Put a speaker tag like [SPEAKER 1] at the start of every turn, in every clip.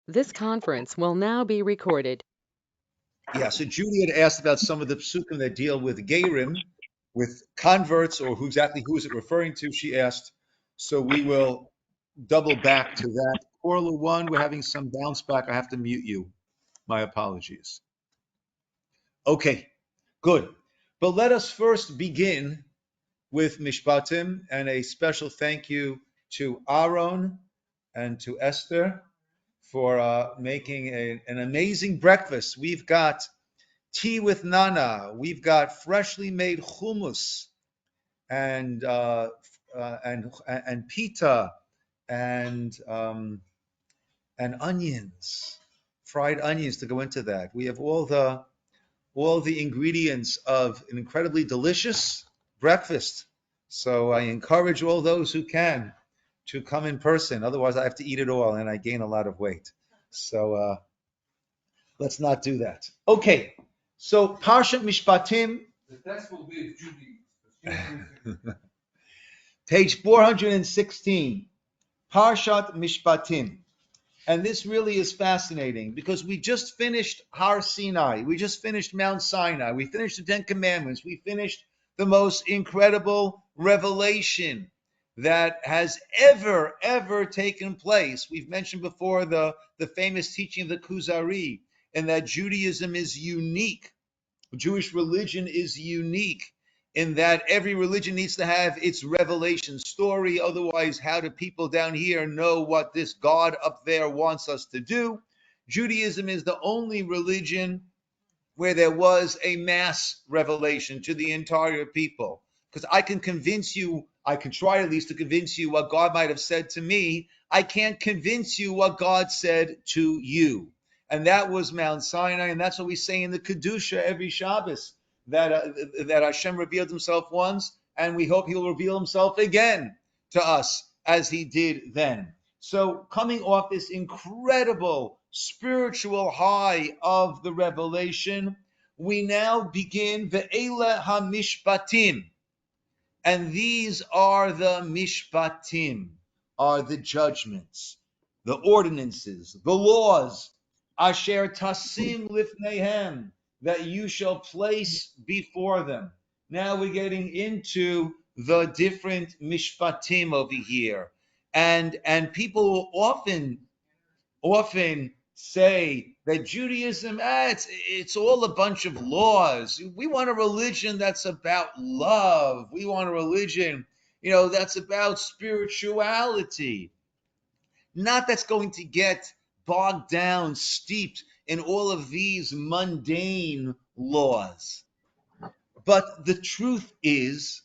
[SPEAKER 1] This conference will now be recorded.
[SPEAKER 2] Yeah, so Judy had asked about some of the psukim that deal with Gerim, with converts, or who is it referring to, she asked. So we will double back to that. Corla 1, we're having some bounce back. I have to mute you. My apologies. Okay, good. But let us first begin with Mishpatim, and a special thank you to Aaron and to Esther for making an amazing breakfast. We've got tea with nana. We've got freshly made hummus and pita and onions, fried onions to go into that. We have all the ingredients of an incredibly delicious breakfast. So I encourage all those who can to come in person. Otherwise, I have to eat it all and I gain a lot of weight. So let's not do that. Okay. So Parsha Mishpatim. The test will be Judy. Page 416. Parshat Mishpatim. And this really is fascinating because we just finished Har Sinai. We just finished Mount Sinai. We finished the Ten Commandments. We finished the most incredible revelation that has ever taken place. We've mentioned before the famous teaching of the Kuzari, and that Judaism is unique. Jewish religion is unique in that every religion needs to have its revelation story. Otherwise, how do people down here know what this God up there wants us to do? Judaism is the only religion where there was a mass revelation to the entire people. Because I can convince you, I can try at least to convince you what God might have said to me. I can't convince you what God said to you. And that was Mount Sinai, and that's what we say in the Kedusha every Shabbos, that Hashem revealed himself once, and we hope he'll reveal himself again to us as he did then. So coming off this incredible spiritual high of the revelation, we now begin Ve'ela HaMishpatim. And these are the Mishpatim, are the judgments, the ordinances, the laws, Asher Tasim Lifnehem, that you shall place before them. Now we're getting into the different Mishpatim over here. And people often say that Judaism, it's all a bunch of laws. We want a religion that's about love. We want a religion, that's about spirituality. Not that's going to get bogged down, steeped in all of these mundane laws. But the truth is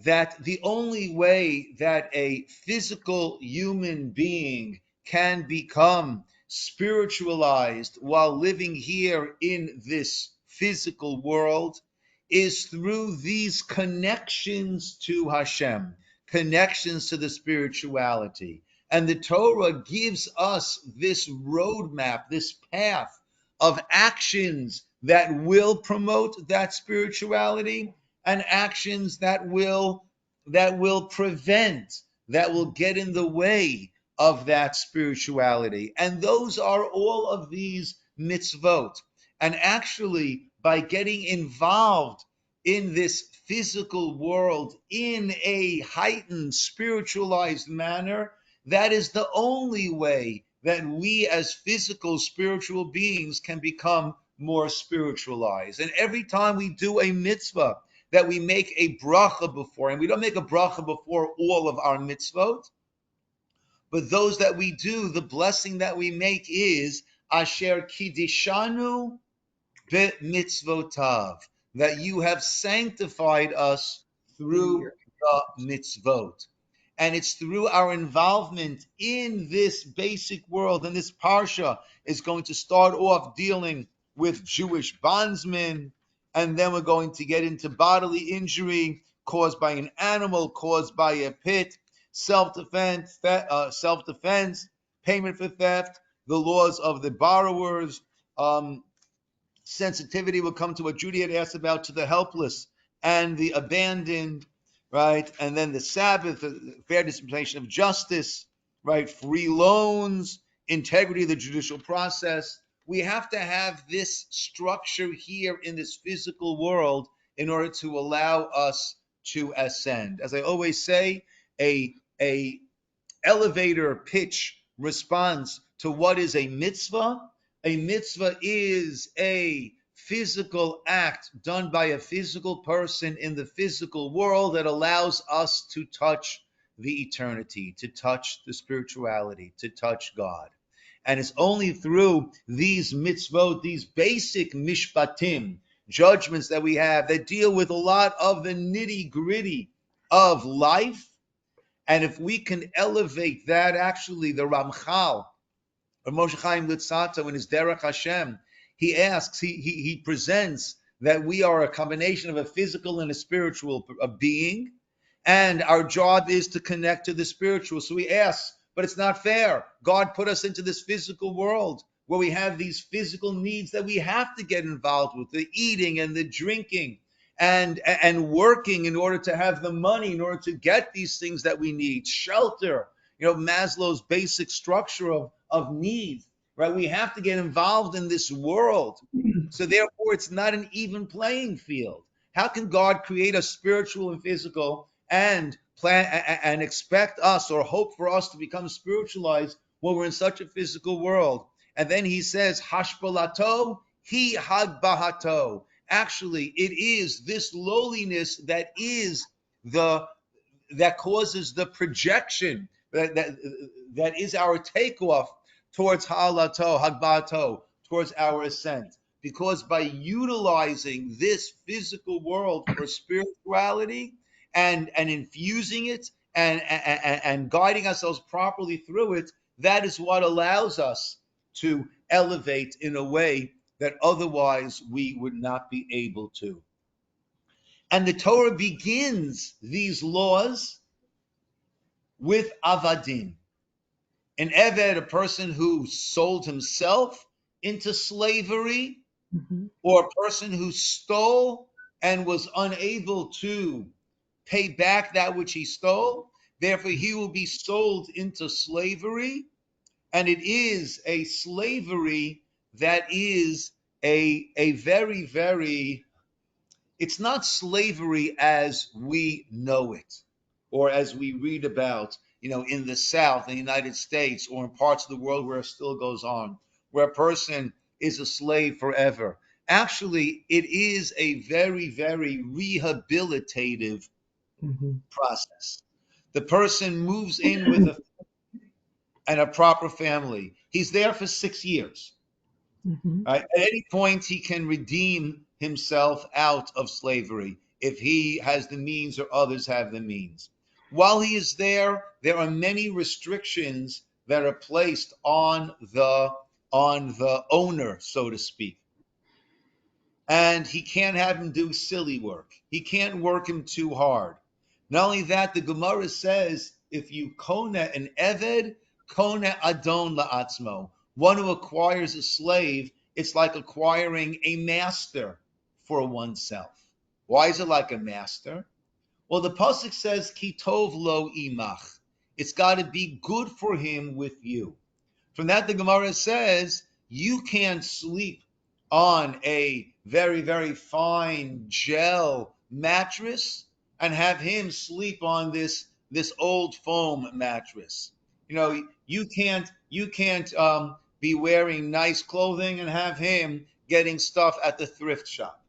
[SPEAKER 2] that the only way that a physical human being can become spiritualized while living here in this physical world is through these connections to Hashem, connections to the spirituality. And the Torah gives us this roadmap, this path of actions that will promote that spirituality and actions that will prevent, that will get in the way of that spirituality. And those are all of these mitzvot. And actually, by getting involved in this physical world in a heightened spiritualized manner, that is the only way that we as physical spiritual beings can become more spiritualized. And every time we do a mitzvah, that we make a bracha before, and we don't make a bracha before all of our mitzvot, but those that we do, the blessing that we make is Asher Kiddishanu B'mitzvotav, that you have sanctified us through the mitzvot. And it's through our involvement in this basic world, and this parsha is going to start off dealing with Jewish bondsmen, and then we're going to get into bodily injury caused by an animal, caused by a pit, self-defense, payment for theft, the laws of the borrowers, sensitivity will come to what Judy had asked about, to the helpless and the abandoned, right? And then the Sabbath, the fair dispensation of justice, right? Free loans, integrity of the judicial process. We have to have this structure here in this physical world in order to allow us to ascend. As I always say, a elevator pitch response to what is a mitzvah. A mitzvah is a physical act done by a physical person in the physical world that allows us to touch the eternity, to touch the spirituality, to touch God. And it's only through these mitzvot, these basic mishpatim, judgments that we have that deal with a lot of the nitty gritty of life. And if we can elevate that, actually, the Ramchal, or Moshe Chaim Litzato in his Derech Hashem, he asks, he presents that we are a combination of a physical and a spiritual being, and our job is to connect to the spiritual. So he asks, but it's not fair. God put us into this physical world where we have these physical needs that we have to get involved with, the eating and the drinking and working in order to have the money, in order to get these things that we need, shelter, Maslow's basic structure of needs, right? We have to get involved in this world. So therefore, it's not an even playing field. How can God create us spiritual and physical and plan and expect us or hope for us to become spiritualized when we're in such a physical world? And then he says, Hashbalato, hi hagbahato. Actually, it is this lowliness that causes the projection that is our takeoff towards hagbato, towards our ascent. Because by utilizing this physical world for spirituality and infusing it and guiding ourselves properly through it, that is what allows us to elevate in a way that otherwise we would not be able to. And the Torah begins these laws with avadim. An eved, a person who sold himself into slavery, or a person who stole and was unable to pay back that which he stole. Therefore, he will be sold into slavery. And it is a slavery that is a very, very, it's not slavery as we know it, or as we read about, in the South, in the United States, or in parts of the world where it still goes on, where a person is a slave forever. Actually, it is a very, very rehabilitative process. The person moves in with a proper family. He's there for 6 years. Right? At any point, he can redeem himself out of slavery if he has the means or others have the means. While he is there are many restrictions that are placed on the owner, so to speak. And he can't have him do silly work. He can't work him too hard. Not only that, the Gemara says, if you kona an eved, kona adon la'atzmo. One who acquires a slave, it's like acquiring a master for oneself. Why is it like a master? Well, the pasuk says, ki tov lo imach. It's got to be good for him with you. From that, the Gemara says, you can't sleep on a very, very fine gel mattress and have him sleep on this old foam mattress. You can't be wearing nice clothing and have him getting stuff at the thrift shop.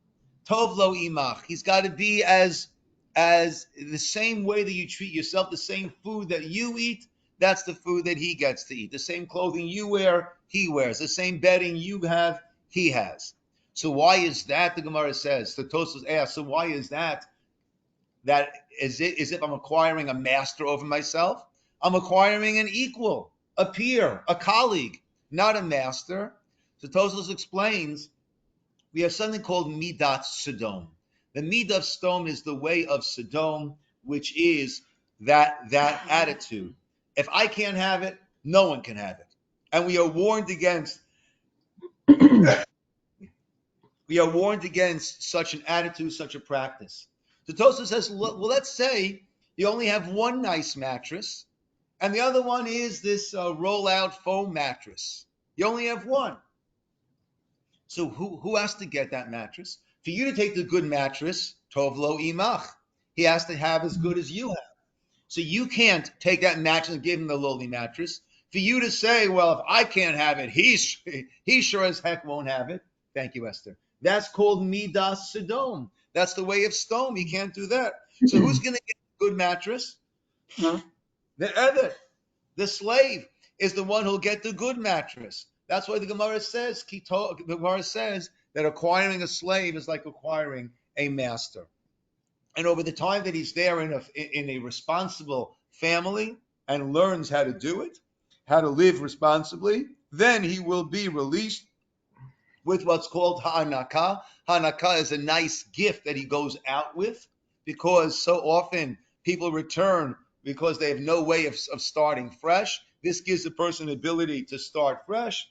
[SPEAKER 2] Tov lo imach. He's got to be as the same way that you treat yourself, the same food that you eat, that's the food that he gets to eat. The same clothing you wear, he wears. The same bedding you have, he has. So why is that, the Gemara says? The Tosfos asks, so why is that? That is if I'm acquiring a master over myself? I'm acquiring an equal, a peer, a colleague, not a master. So Tosfos explains, we have something called Midat Sodom. The Midat Sodom is the way of Sodom, which is that attitude. If I can't have it, no one can have it. And we are warned against such an attitude, such a practice. The Tosfos says, well, let's say you only have one nice mattress And the other one is this roll-out foam mattress. You only have one. So who has to get that mattress? For you to take the good mattress, tov lo imach, he has to have as good as you have. So you can't take that mattress and give him the lowly mattress. For you to say, well, if I can't have it, he sure as heck won't have it. Thank you, Esther. That's called midas sedom. That's the way of stone. He can't do that. So who's going to get the good mattress? The Eved, the slave, is the one who'll get the good mattress. That's why the Gemara says, that acquiring a slave is like acquiring a master. And over the time that he's there in a responsible family and learns how to do it, how to live responsibly, then he will be released with what's called ha'anaka. Ha'anaka is a nice gift that he goes out with, because so often people return because they have no way of starting fresh. This gives a person the ability to start fresh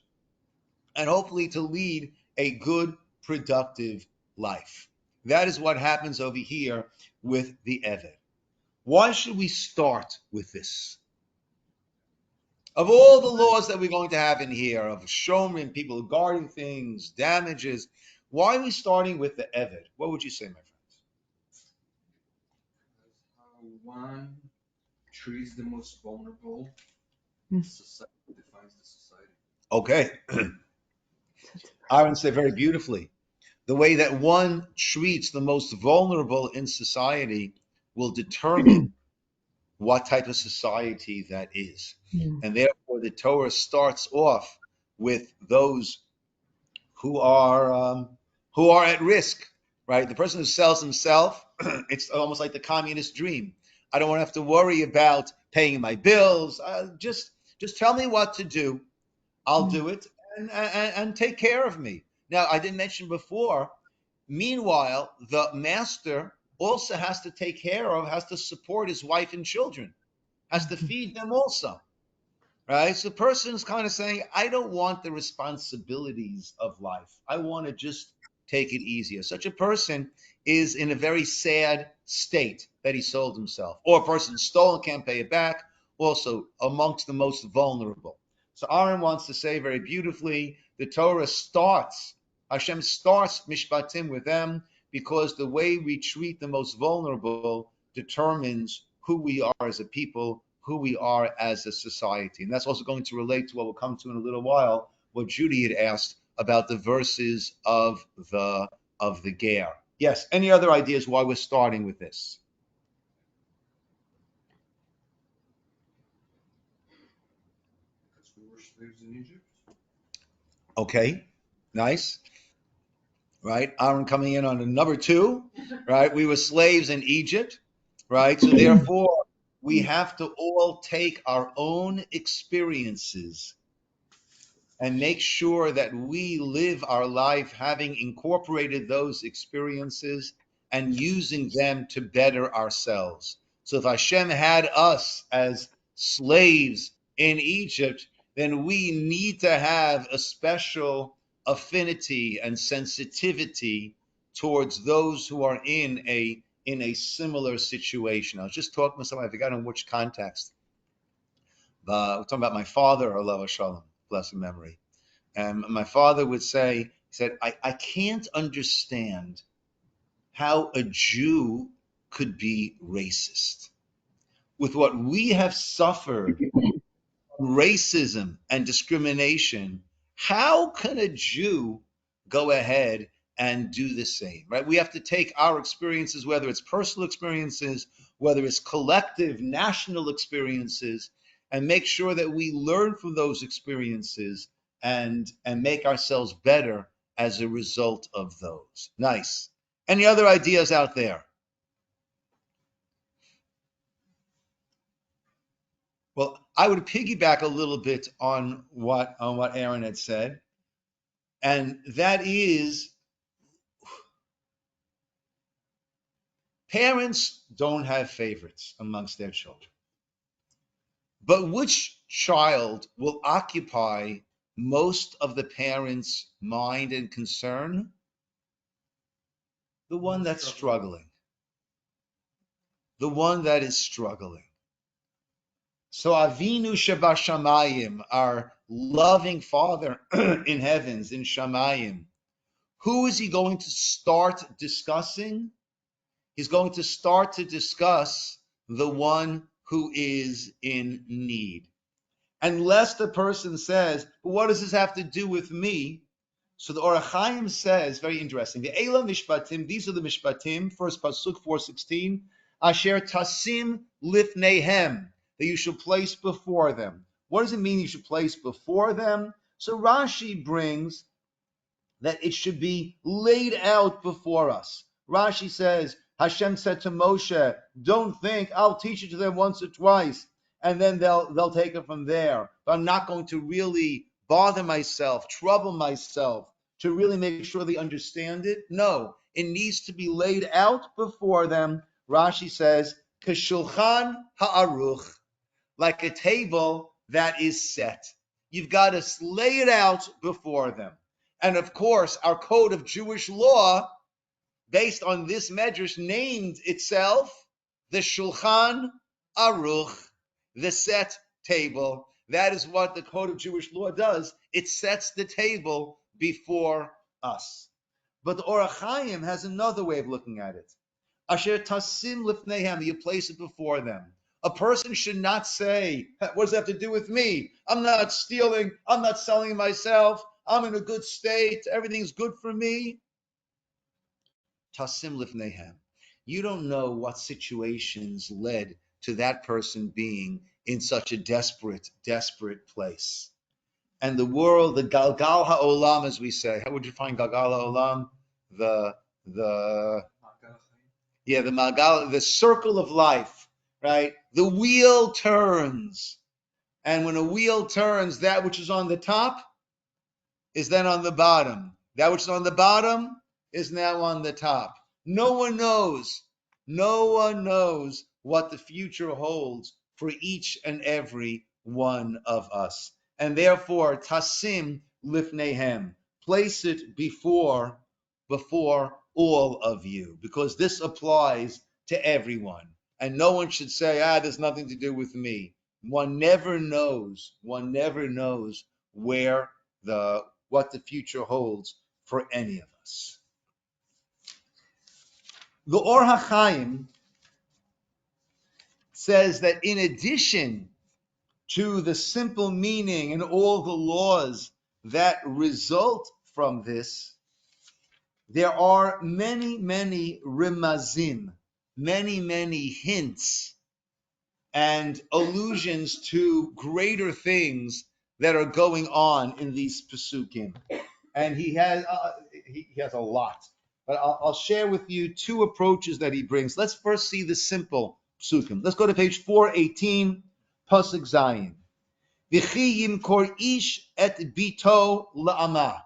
[SPEAKER 2] and hopefully to lead a good, productive life. That is what happens over here with the Eved. Why should we start with this? Of all the laws that we're going to have in here, of showmen, people guarding things, damages, why are we starting with the Eved? What would you say, my friends?
[SPEAKER 3] One treats the most vulnerable. Society defines the society.
[SPEAKER 2] Okay. Aaron said very beautifully. The way that one treats the most vulnerable in society will determine what type of society that is. And therefore, the Torah starts off with those who are at risk, right? The person who sells himself, it's almost like the communist dream. I don't want to have to worry about paying my bills. Just tell me what to do. I'll do it and take care of me. Now, I didn't mention before, meanwhile, the master also has to support his wife and children, has to feed them also, right? So the person is kind of saying, I don't want the responsibilities of life. I want to just take it easier. Such a person is in a very sad state that he sold himself. Or a person stole and can't pay it back, also amongst the most vulnerable. So Aaron wants to say very beautifully, the Torah Hashem starts Mishpatim with them, because the way we treat the most vulnerable determines who we are as a people, who we are as a society. And that's also going to relate to what we'll come to in a little while, what Judy had asked about the verses of the Ger. Yes, any other ideas why we're starting with this?
[SPEAKER 3] Because we were slaves in Egypt.
[SPEAKER 2] Okay, nice. Right, Aaron coming in on a number 2, right? We were slaves in Egypt, right? So therefore, we have to all take our own experiences and make sure that we live our life having incorporated those experiences and using them to better ourselves. So if Hashem had us as slaves in Egypt, then we need to have a special affinity and sensitivity towards those who are in a similar situation. I was just talking to someone, I forgot in which context. We're talking about my father, alav shalom, blessed memory. And my father would say, he said, I can't understand how a Jew could be racist. With what we have suffered, racism and discrimination, how can a Jew go ahead and do the same, right? We have to take our experiences, whether it's personal experiences, whether it's collective national experiences, and make sure that we learn from those experiences and make ourselves better as a result of those. Nice. Any other ideas out there? Well, I would piggyback a little bit on what Aaron had said, and that is, parents don't have favorites amongst their children. But which child will occupy most of the parents' mind and concern? The one that's struggling. The one that is struggling. So Avinu Shebashamayim, our loving Father in heavens, in Shamayim, who is he going to start discussing? He's going to start to discuss the one who is in need. Unless the person says, what does this have to do with me? So the Orach Chaim says, very interesting, the Eila Mishpatim, these are the Mishpatim, first Pasuk 4:16, Asher Tasim Lifnehem, that you should place before them. What does it mean you should place before them? So Rashi brings that it should be laid out before us. Rashi says, Hashem said to Moshe, don't think I'll teach it to them once or twice, and then they'll take it from there. But I'm not going to really bother myself, trouble myself to really make sure they understand it. No, it needs to be laid out before them. Rashi says, Keshulchan ha'aruch, like a table that is set. You've got to lay it out before them. And of course, our code of Jewish law, based on this medrash, named itself the Shulchan Aruch, the set table. That is what the code of Jewish law does. It sets the table before us. But the Orach Chaim has another way of looking at it. Asher tasim lifnehem, you place it before them. A person should not say, what does that have to do with me? I'm not stealing, I'm not selling myself, I'm in a good state, everything's good for me. Tasim lifnehem. You don't know what situations led to that person being in such a desperate place. And the world, the Galgal HaOlam, as we say, how would you find Galgal HaOlam? The Magal, the circle of life, right? The wheel turns. And when a wheel turns, that which is on the top is then on the bottom. That which is on the bottom is now on the top. No one knows what the future holds for each and every one of us. And therefore, tasim lifnehem, place it before all of you, because this applies to everyone. And no one should say, there's nothing to do with me. One never knows what the future holds for any of us. The Or HaChaim says that in addition to the simple meaning and all the laws that result from this, there are many rimazim, many hints and allusions to greater things that are going on in these pesukim. And he has a lot. But I'll share with you two approaches that he brings. Let's first see the simple pesukim. Let's go to page 418, pasuk Zayin. V'chi yimkor ish et bito la'ama.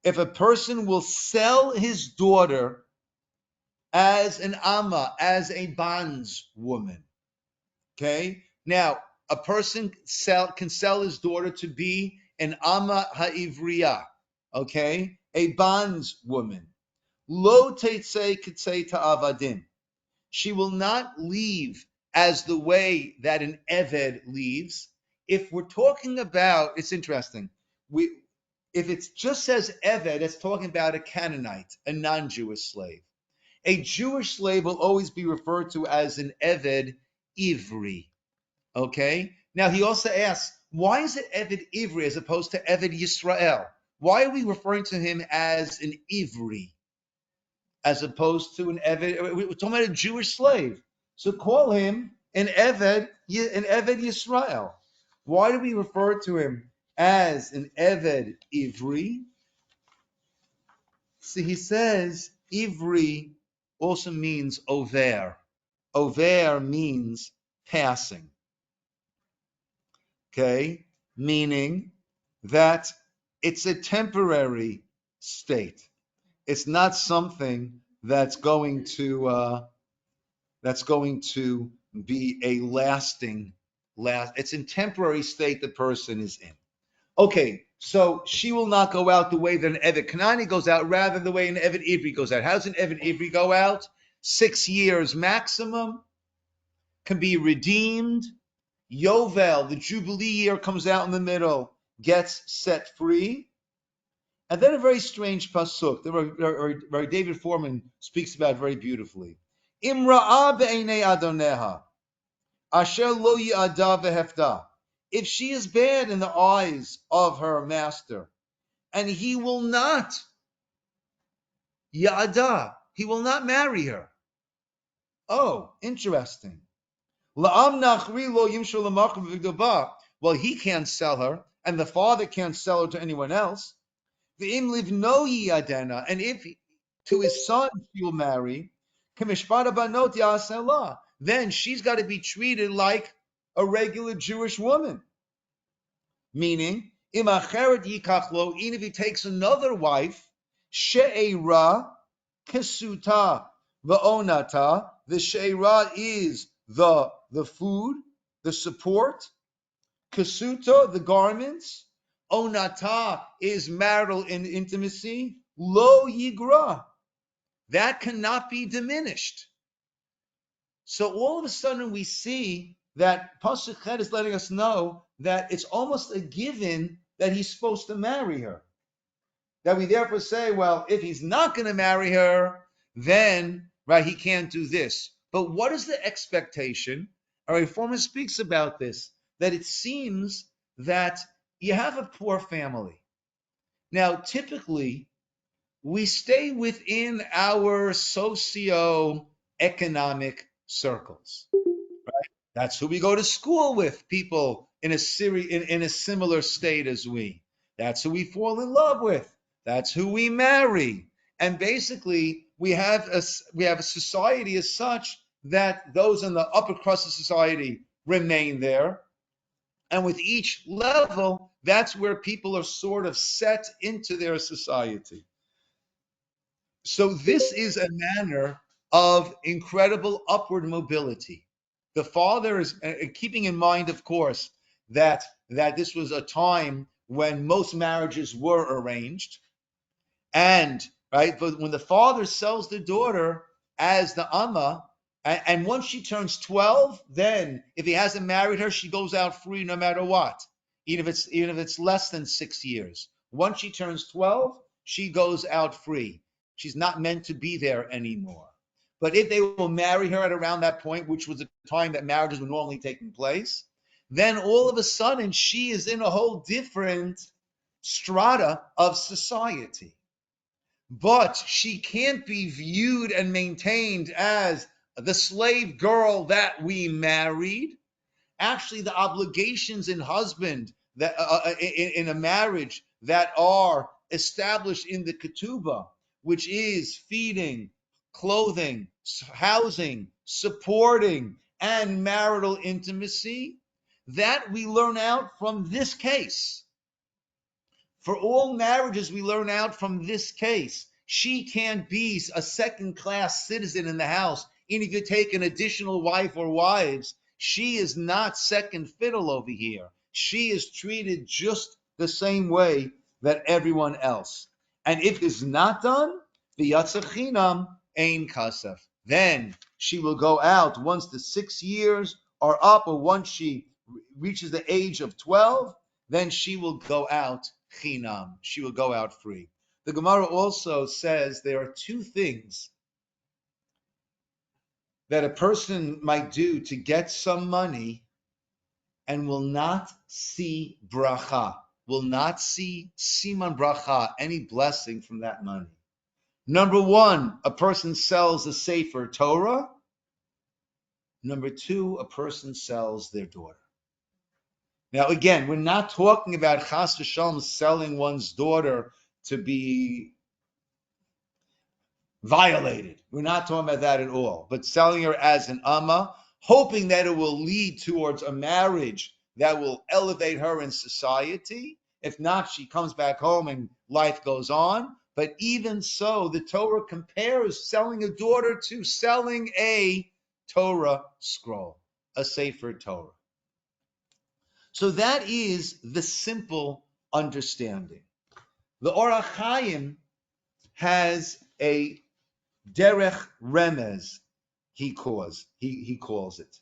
[SPEAKER 2] If a person will sell his daughter as an amma, as a bondswoman, okay? Now, a person can sell his daughter to be an amma ha'ivriya, okay? A bondswoman. Lo teitzei k'tzei ta'avadim. She will not leave as the way that an eved leaves. If we're talking about, it's interesting, if it just says eved, it's talking about a Canaanite, a non-Jewish slave. A Jewish slave will always be referred to as an eved ivri. Okay? Now he also asks, why is it eved ivri as opposed to eved Yisroel? Why are we referring to him as an ivri as opposed to an eved? We're talking about a Jewish slave. So call him an eved Yisrael. Why do we refer to him as an eved ivri? See, he says ivri also means over. Over means passing. Okay? Meaning that it's a temporary state. It's not something that's going to be a lasting. It's a temporary state the person is in. Okay, so she will not go out the way that an Eved Kanani goes out, rather the way an Eved Ivri goes out. How does an Eved Ivri go out? 6 years maximum, can be redeemed. Yovel, the Jubilee year, comes out in the middle, gets set free. And then a very strange pasuk that David Foreman speaks about very beautifully. Imra'a be'enei adoneha, asher lo yi'ada vehefta. If she is bad in the eyes of her master, and he will not ya'ada, he will not marry her. Oh, interesting. La'am nachri lo yimshul l'macham v'gdobah. Well, he can't sell her, and the father can't sell her to anyone else. V'im livno yadena, and if to his son she will marry, k'mishpat banot ya'aseh, then she's got to be treated like a regular Jewish woman. Meaning, im acheret yikach lo, even if he takes another wife, she'era kesuta va'onata. The she'era is the food, the support. Kesuta, the garments. Onata is marital intimacy. Lo yigra. That cannot be diminished. So all of a sudden we see that Pasuk Chet is letting us know that it's almost a given that he's supposed to marry her. That we therefore say, well, if he's not going to marry her, then right, he can't do this. But what is the expectation? Our Reformer speaks about this, that it seems that you have a poor family. Now, typically, we stay within our socio-economic circles. That's who we go to school with, people in a similar state as we. That's who we fall in love with. That's who we marry. And basically, we have a society as such that those in the upper crust of society remain there. And with each level, that's where people are sort of set into their society. So this is a manner of incredible upward mobility. The father is keeping in mind, of course, that this was a time when most marriages were arranged, and right, but when the father sells the daughter as the amma, and once she turns 12, then if he hasn't married her, she goes out free no matter what, even if it's less than 6 years. Once she turns 12, she goes out free. She's not meant to be there anymore. But if they will marry her at around that point, which was the time that marriages were normally taking place, then all of a sudden she is in a whole different strata of society. But she can't be viewed and maintained as the slave girl that we married. Actually, the obligations in husband that in a marriage that are established in the ketubah, which is feeding, clothing, housing, supporting, and marital intimacy, that we learn out from this case. For all marriages, we learn out from this case. She can't be a second-class citizen in the house. And if you take an additional wife or wives, she is not second fiddle over here. She is treated just the same way that everyone else. And if it's not done, the v'yatzachinam ein kasef. Then she will go out once the 6 years are up, or once she reaches the age of 12, then she will go out chinam. She will go out free. The Gemara also says there are two things that a person might do to get some money and will not see bracha, will not see siman bracha, any blessing from that money. Number one, a person sells a Sefer Torah. Number two, a person sells their daughter. Now, again, we're not talking about chas v'shalom selling one's daughter to be violated. We're not talking about that at all. But selling her as an amma, hoping that it will lead towards a marriage that will elevate her in society. If not, she comes back home and life goes on. But even so, the Torah compares selling a daughter to selling a Torah scroll, a Sefer Torah. So that is the simple understanding. The Orach Chaim has a derech remez, he calls it.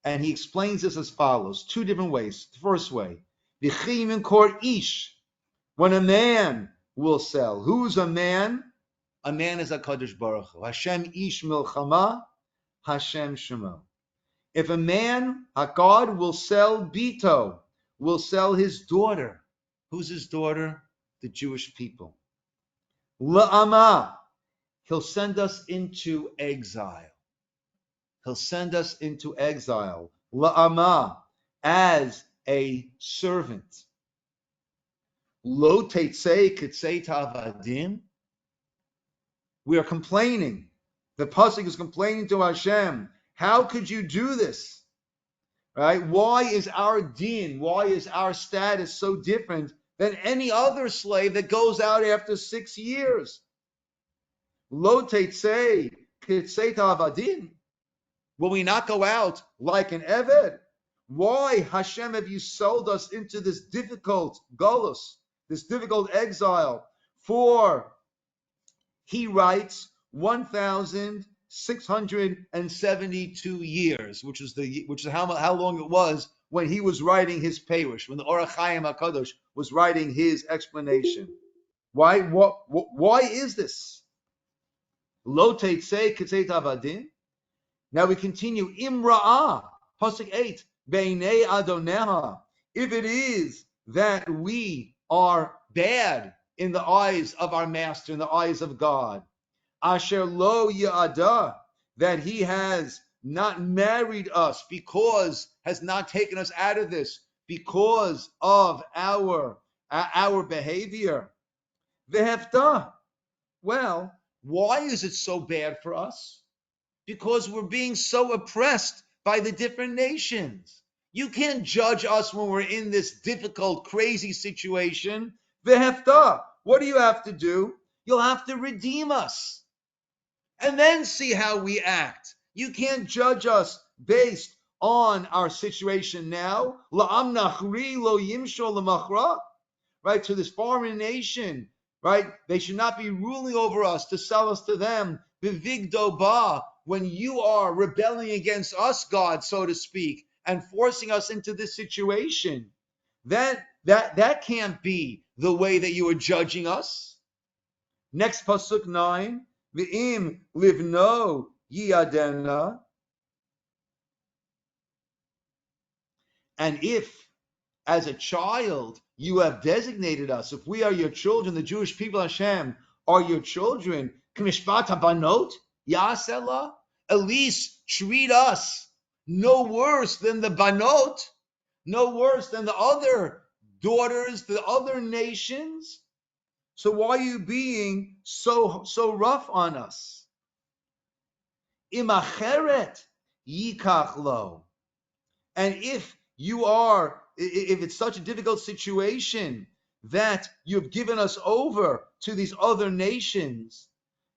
[SPEAKER 2] And he explains this as follows, two different ways. The first way, V'chim kor ish, when a man will sell. Who's a man? A man is HaKadosh Baruch Hu. Hashem ish milchama, Hashem shemo. If a man, a God, will sell Bito, will sell his daughter. Who's his daughter? The Jewish people. La'ama, he'll send us into exile. He'll send us into exile. La'ama, as a servant. Lo teitzei kitzei ta'avadim. We are complaining. The pasuk is complaining to Hashem. How could you do this? Right? Why is our din, why is our status so different than any other slave that goes out after 6 years? Lo teitzei kitzei ta'avadim. Will we not go out like an eved? Why, Hashem, have you sold us into this difficult galus, this difficult exile? For, he writes, 1,672 years, which is how long it was when he was writing his Perush, when the Orach Chaim HaKadosh was writing his explanation. Why is this? Lo teitzei kitzei ta'avadim. Now we continue. Imra'ah, pasuk 8, beinei adoneha. If it is that we are bad in the eyes of our master, in the eyes of God, asher lo ya'ada, that he has not married us because, has not taken us out of this because of our behavior. Vehefta. Well, why is it so bad for us? Because we're being so oppressed by the different nations. You can't judge us when we're in this difficult, crazy situation. Vehefta. What do you have to do? You'll have to redeem us. And then see how we act. You can't judge us based on our situation now. La'am nachri lo yimshol lemachra. Right, to this foreign nation, right? They should not be ruling over us to sell us to them. Bivigdo ba, when you are rebelling against us, God, so to speak, and forcing us into this situation. That can't be the way that you are judging us. Next pasuk 9. V'im livno yiyadena. And if, as a child, you have designated us, if we are your children, the Jewish people, Hashem, are your children, k'mishpat habanot yasela, at least treat us no worse than the banot, no worse than the other daughters, the other nations. So why are you being so rough on us? Imacheret yikach lo. And if it's such a difficult situation that you've given us over to these other nations,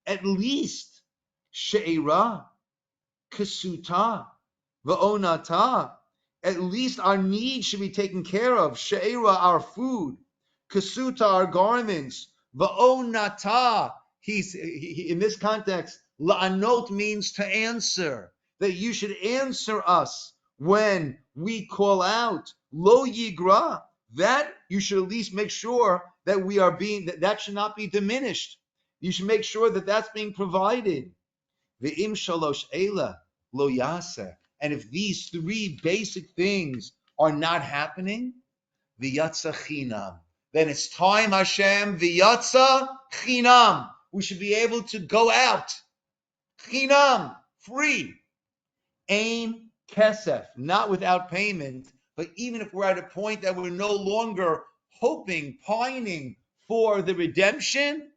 [SPEAKER 2] at least she'ira, kesuta, va'onata, at least our needs should be taken care of. She'ira, our food, kesuta, our garments, va'onata. In this context, la'anot means to answer, that you should answer us when we call out. Lo yigra, that you should at least make sure that we are that should not be diminished. You should make sure that that's being provided. Ve'im shalosh ela lo yaseh. And if these three basic things are not happening, v'yatza chinam, then it's time, Hashem, v'yatza chinam. We should be able to go out. Chinam, free. Ain kesef, not without payment, but even if we're at a point that we're no longer hoping, pining for the redemption,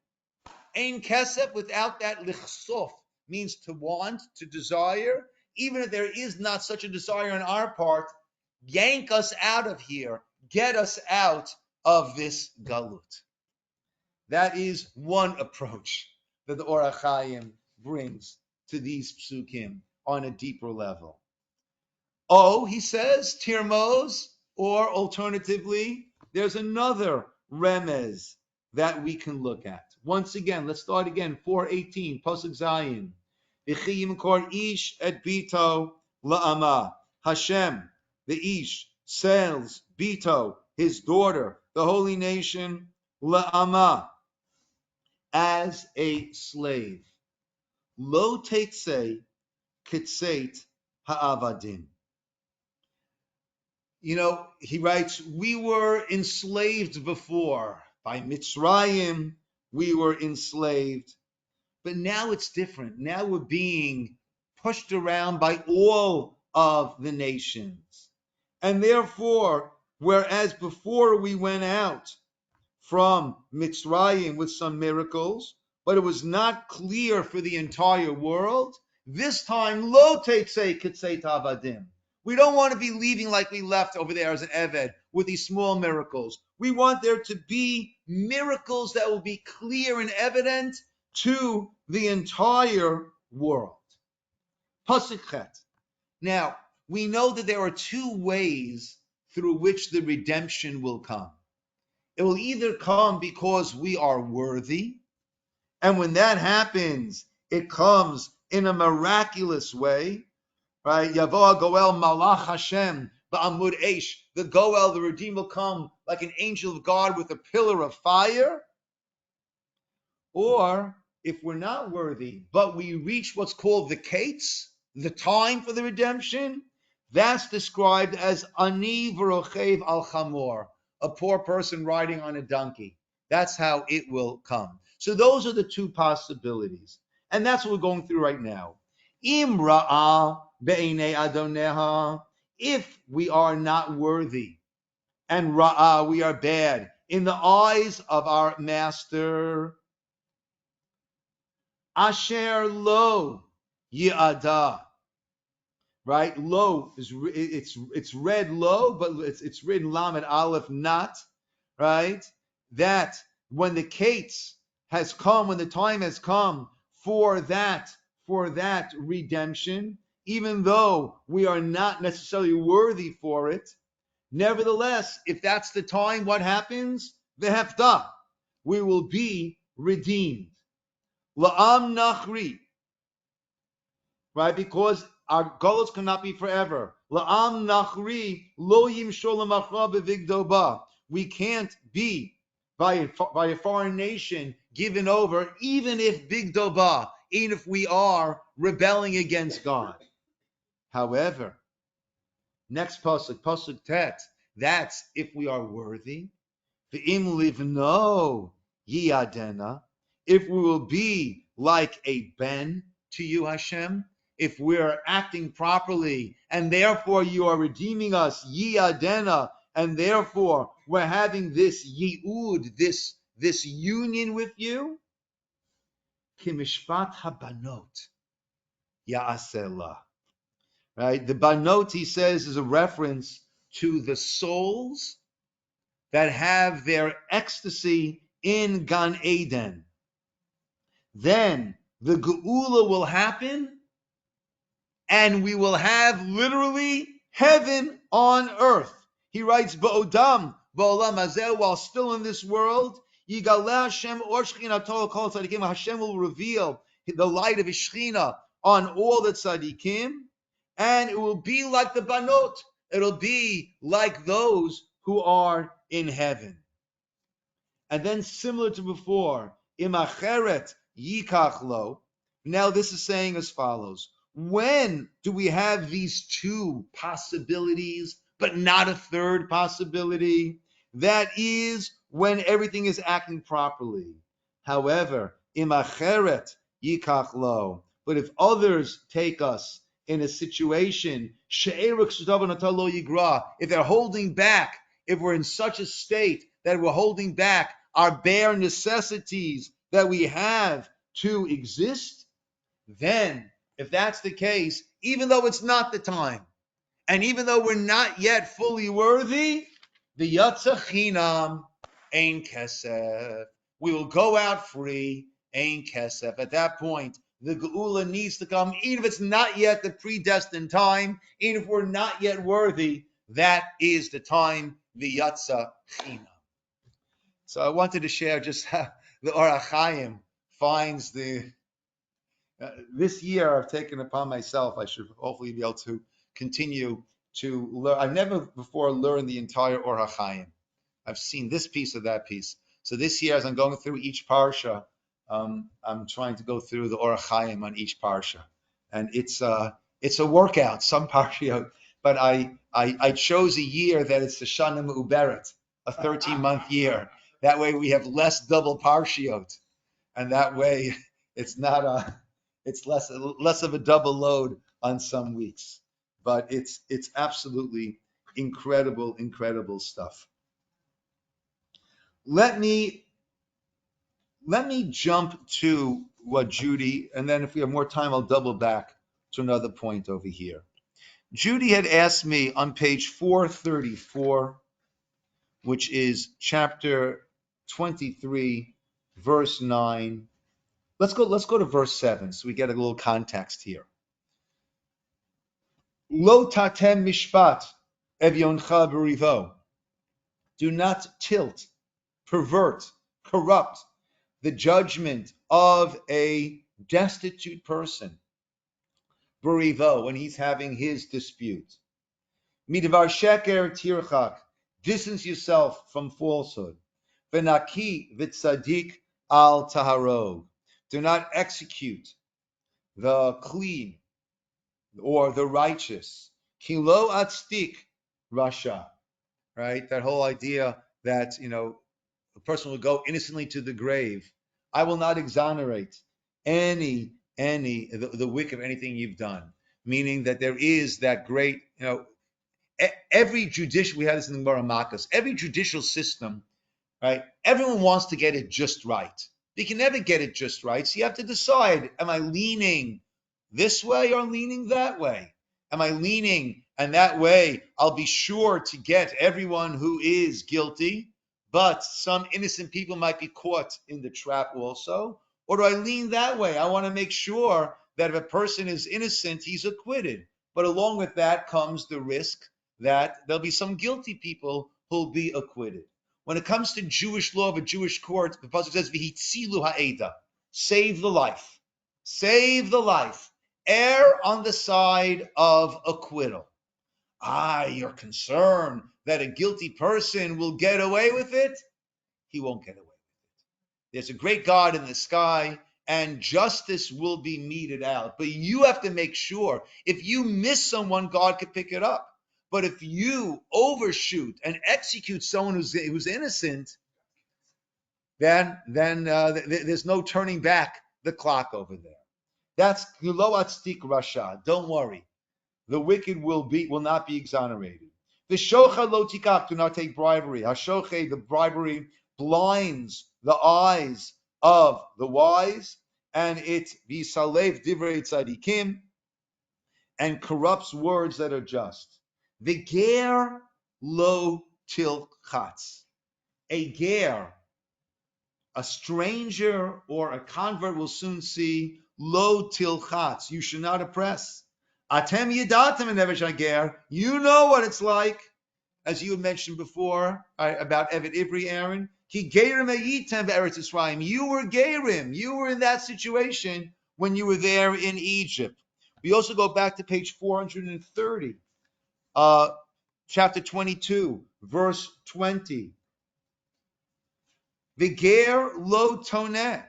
[SPEAKER 2] ain kesef, without that lichsof, means to want, to desire. Even if there is not such a desire on our part, yank us out of here, get us out of this galut. That is one approach that the Orach Chaim brings to these psukim on a deeper level. Oh, he says, tirmos, or alternatively, there's another remez that we can look at. Once again, let's start again, 4:18, Pasuk Zayin. V'chiyim kor ish et bito la'ama. Hashem, the Ish, sells Bito, his daughter, the holy nation, La'ama, as a slave. Lo tetzei kitzeit ha'avadim. He writes, we were enslaved before. By Mitzrayim, we were enslaved. But now it's different. Now we're being pushed around by all of the nations. And therefore, whereas before we went out from Mitzrayim with some miracles, but it was not clear for the entire world, this time, lo tetzei kitzei tavadim. We don't want to be leaving like we left over there as an Eved with these small miracles. We want there to be miracles that will be clear and evident to the entire world. Pasuk Chet. Now, we know that there are two ways through which the redemption will come. It will either come because we are worthy, and when that happens, it comes in a miraculous way, right? Yavo Goel Malach Hashem Ba'amud Eish. The Goel, the Redeemer, will come like an angel of God with a pillar of fire. Or if we're not worthy, but we reach what's called the Kates, the time for the redemption, that's described as Ani V'rochev al Chamor, a poor person riding on a donkey. That's how it will come. So those are the two possibilities. And that's what we're going through right now. Im Ra'ah Be'inei Adoneha, if we are not worthy, and Ra'ah, we are bad, in the eyes of our master, Asher Lo Yi'ada, right? Lo is it's read lo, but it's written Lamed Aleph not, right? That when the Kates has come, when the time has come for that redemption, even though we are not necessarily worthy for it, nevertheless, if that's the time, what happens? Vehefta, we will be redeemed. La'am nachri, right? Because our goals cannot be forever. La'am nachri lo yimshol l'machra bevigdoba. We can't be by a foreign nation given over, even if bigdoba, even if we are rebelling against God. However, next pasuk tet, that's if we are worthy. V'im livno yiyadena, if we will be like a ben to you, Hashem, if we're acting properly, and therefore you are redeeming us, yiyadena, and therefore we're having this yi'ud, this union with you, kimishpat habanot ya'aseh. Right? The banot, he says, is a reference to the souls that have their ecstasy in Gan Eden. Then the Geula will happen, and we will have literally heaven on earth. He writes, Ba'odam, Ba'olam hazeh, while still in this world, Yigaleh Hashem or Shechina Torah Kol Tzadikim, Hashem will reveal the light of His Shechina on all the Tzadikim, and it will be like the Banot. It'll be like those who are in heaven. And then similar to before, Imacheret Yikach Lo. Now this is saying as follows. When do we have these two possibilities, but not a third possibility? That is when everything is acting properly. However, Imacheret Yikach Lo. But if others take us in a situation, if they're holding back, if we're in such a state that we're holding back our bare necessities that we have to exist, then if that's the case, even though it's not the time, and even though we're not yet fully worthy, the Yatza Chinam Ein Kesef, we will go out free, Ein Kesef. At that point, the Geula needs to come, even if it's not yet the predestined time, even if we're not yet worthy, that is the time, the Yatza Chinam. So I wanted to share just how the Orach Chaim finds this year I've taken upon myself, I should hopefully be able to continue to learn. I've never before learned the entire Or HaChaim. I've seen this piece or that piece. So this year, as I'm going through each Parsha, I'm trying to go through the Or HaChaim on each Parsha. And it's a workout, some Parsha, but I chose a year that it's the Shana Me'uberet, a 13-month year. That way we have less double Parshiot. And that way it's not it's less of a double load on some weeks. But it's absolutely incredible stuff. Let me jump to what Judy, and then if we have more time, I'll double back to another point over here. Judy had asked me on page 434, which is chapter 23, verse 9. Let's go to verse 7 so we get a little context here. Lo tatem mishpat evyoncha berivo. Do not tilt, pervert, corrupt the judgment of a destitute person, berivo, when he's having his dispute. Midvar sheker tirchak, distance yourself from falsehood. V'naki v'tzadik al taharog. Do not execute the clean or the righteous. Kilo atztik rasha, right? That whole idea that, a person will go innocently to the grave. I will not exonerate the wick of anything you've done. Meaning that there is that great, every judicial, we had this in the Gemara Makos, every judicial system, right? Everyone wants to get it just right. You can never get it just right. So you have to decide, am I leaning this way or leaning that way? Am I leaning, and that way I'll be sure to get everyone who is guilty, but some innocent people might be caught in the trap also? Or do I lean that way? I want to make sure that if a person is innocent, he's acquitted. But along with that comes the risk that there'll be some guilty people who'll be acquitted. When it comes to Jewish law of a Jewish court, the pasuk says, "V'hitzilu ha'eda," save the life, save the life. Err on the side of acquittal. You're concerned that a guilty person will get away with it? He won't get away with it. There's a great God in the sky, and justice will be meted out. But you have to make sure, if you miss someone, God could pick it up. But if you overshoot and execute someone who's innocent, then there's no turning back the clock over there. That's Lo Atztik Rasha. Don't worry. The wicked will not be exonerated. The Shocha Lo Tikach, do not take bribery. Hashoche, the bribery blinds the eyes of the wise, and it Visalev Divrei Tzadikim, and corrupts words that are just. The ger lo tilchatz. A ger, a stranger or a convert will soon see lo tilchatz. You should not oppress. Atem yedatem and ger. You know what it's like, as you had mentioned before, about Evet Ivri, Aaron. Ki gerim hayitem be'eretz Yisrael. You were gerim. You were in that situation when you were there in Egypt. We also go back to page 430. Chapter 22, verse 20. V'ger lo toneh,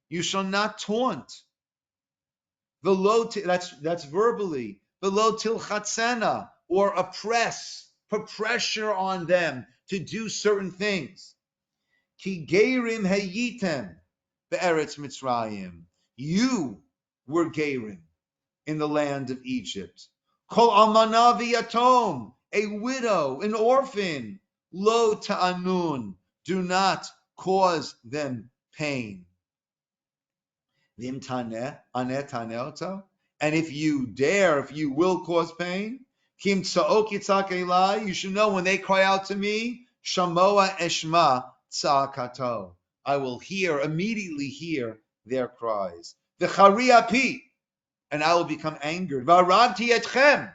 [SPEAKER 2] you shall not taunt. That's verbally. V'lo tilchatzena, or oppress, put pressure on them to do certain things. Ki gerim hayitem be'eretz Mitzrayim. You were gerim in the land of Egypt. Kol almana v'yatom, a widow, an orphan. Lo ta'anun, do not cause them pain. V'im taneh, aneh taneh oto, and if you will cause pain, kim tza'ok yitzak elai, you should know when they cry out to me, shamoa eshma tza'akato, I will immediately hear their cries. V'chari api, and I will become angered. V'aravti etchem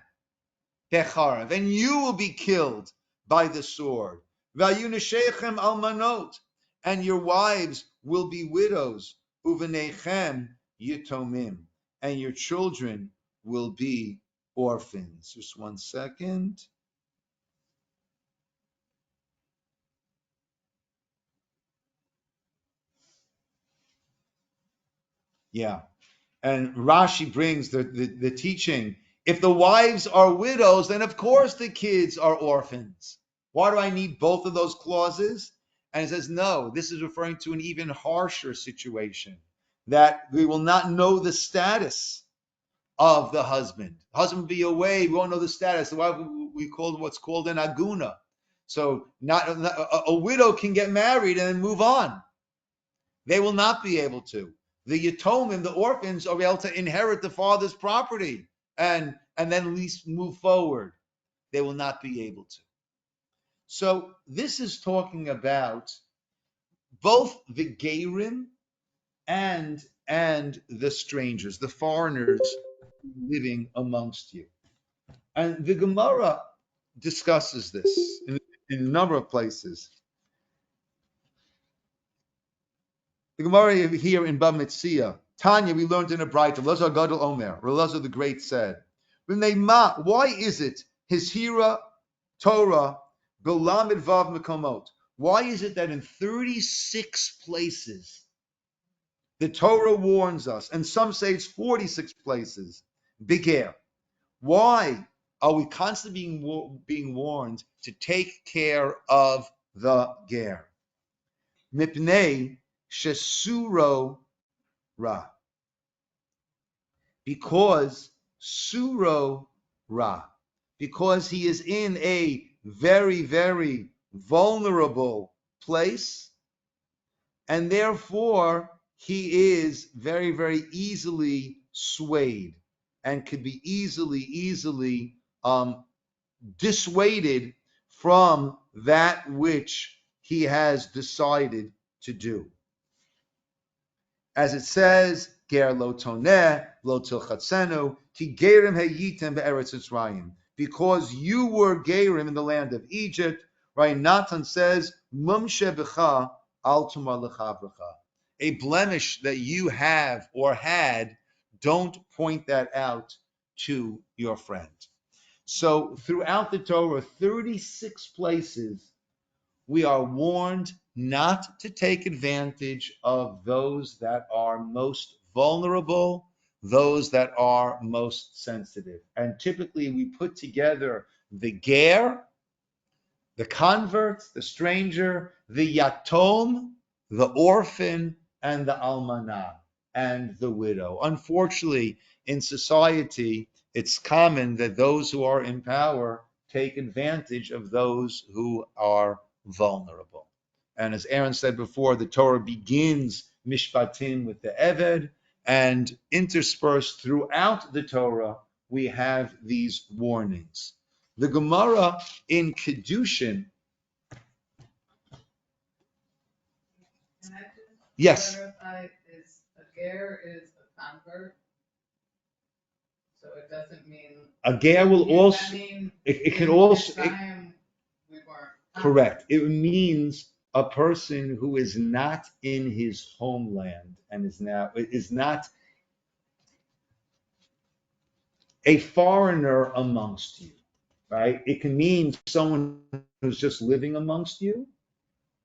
[SPEAKER 2] becharav, and you will be killed by the sword. V'ayuneshechem almanot, and your wives will be widows. Uvenechem yitomim, and your children will be orphans. Just one second. Yeah. And Rashi brings the teaching. If the wives are widows, then of course the kids are orphans. Why do I need both of those clauses? And he says, no, this is referring to an even harsher situation, that we will not know the status of the husband. The husband will be away, we won't know the status. Why we call what's called an aguna. So not a widow can get married and then move on. They will not be able to. The yatomim, the orphans, are able to inherit the father's property and then at least move forward. They will not be able to. So this is talking about both the Gerim and the strangers, the foreigners living amongst you. And the Gemara discusses this in a number of places. The Gemara here in Bava Metzia, Tanya, we learned in a Braita, Elazar Gadol Omer, Elazar the Great said, why is it his hira Torah Belamid Vav Mekomot? Why is it that in 36 places the Torah warns us, and some say it's 46 places, Beger? Why are we constantly being warned to take care of the ger? Mipnei shesuro ra. Because suro ra. Because he is in a very, very vulnerable place, and therefore he is very, very easily swayed and could be easily dissuaded from that which he has decided to do. As it says, Ger lo toneh, lo tilchatzenu, ki gerim heyitem be'eretz Yisrael. Because you were gerim in the land of Egypt, right? Natan says, mumshe b'cha al tumar lechavrecha. A blemish that you have or had, don't point that out to your friend. So throughout the Torah, 36 places, we are warned not to take advantage of those that are most vulnerable, those that are most sensitive. And typically we put together the ger, the convert, the stranger, the yatom, the orphan, and the almanah, and the widow. Unfortunately, in society, it's common that those who are in power take advantage of those who are vulnerable. And as Aaron said before, the Torah begins Mishpatim with the Eved, and interspersed throughout the Torah, we have these warnings. The Gemara in Kedushin.
[SPEAKER 4] Can I just
[SPEAKER 2] Yes.
[SPEAKER 4] clarify, is a ger is a convert? So it doesn't mean.
[SPEAKER 2] A ger will also, it can also,
[SPEAKER 4] We weren't.
[SPEAKER 2] correct. It means a person who is not in his homeland and is not a foreigner amongst you, right? It can mean someone who's just living amongst you,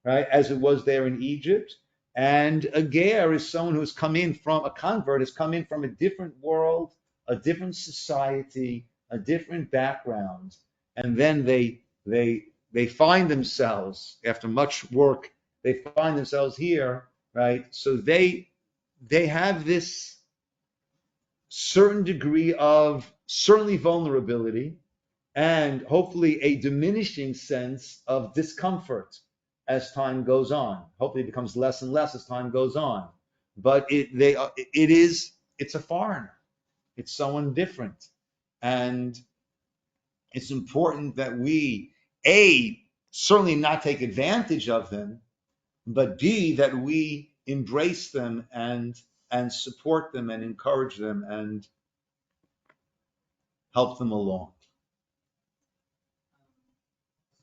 [SPEAKER 2] right? As it was there in Egypt. And a ger is someone who's come in from, a convert has come in from a different world, a different society, a different background. And then they find themselves, after much work, they find themselves here, right? So they have this certain degree of certainly vulnerability, and hopefully a diminishing sense of discomfort as time goes on. Hopefully it becomes less and less as time goes on. But it's a foreigner. It's someone different. And it's important that we, A, certainly not take advantage of them, but B, that we embrace them and support them and encourage them and help them along.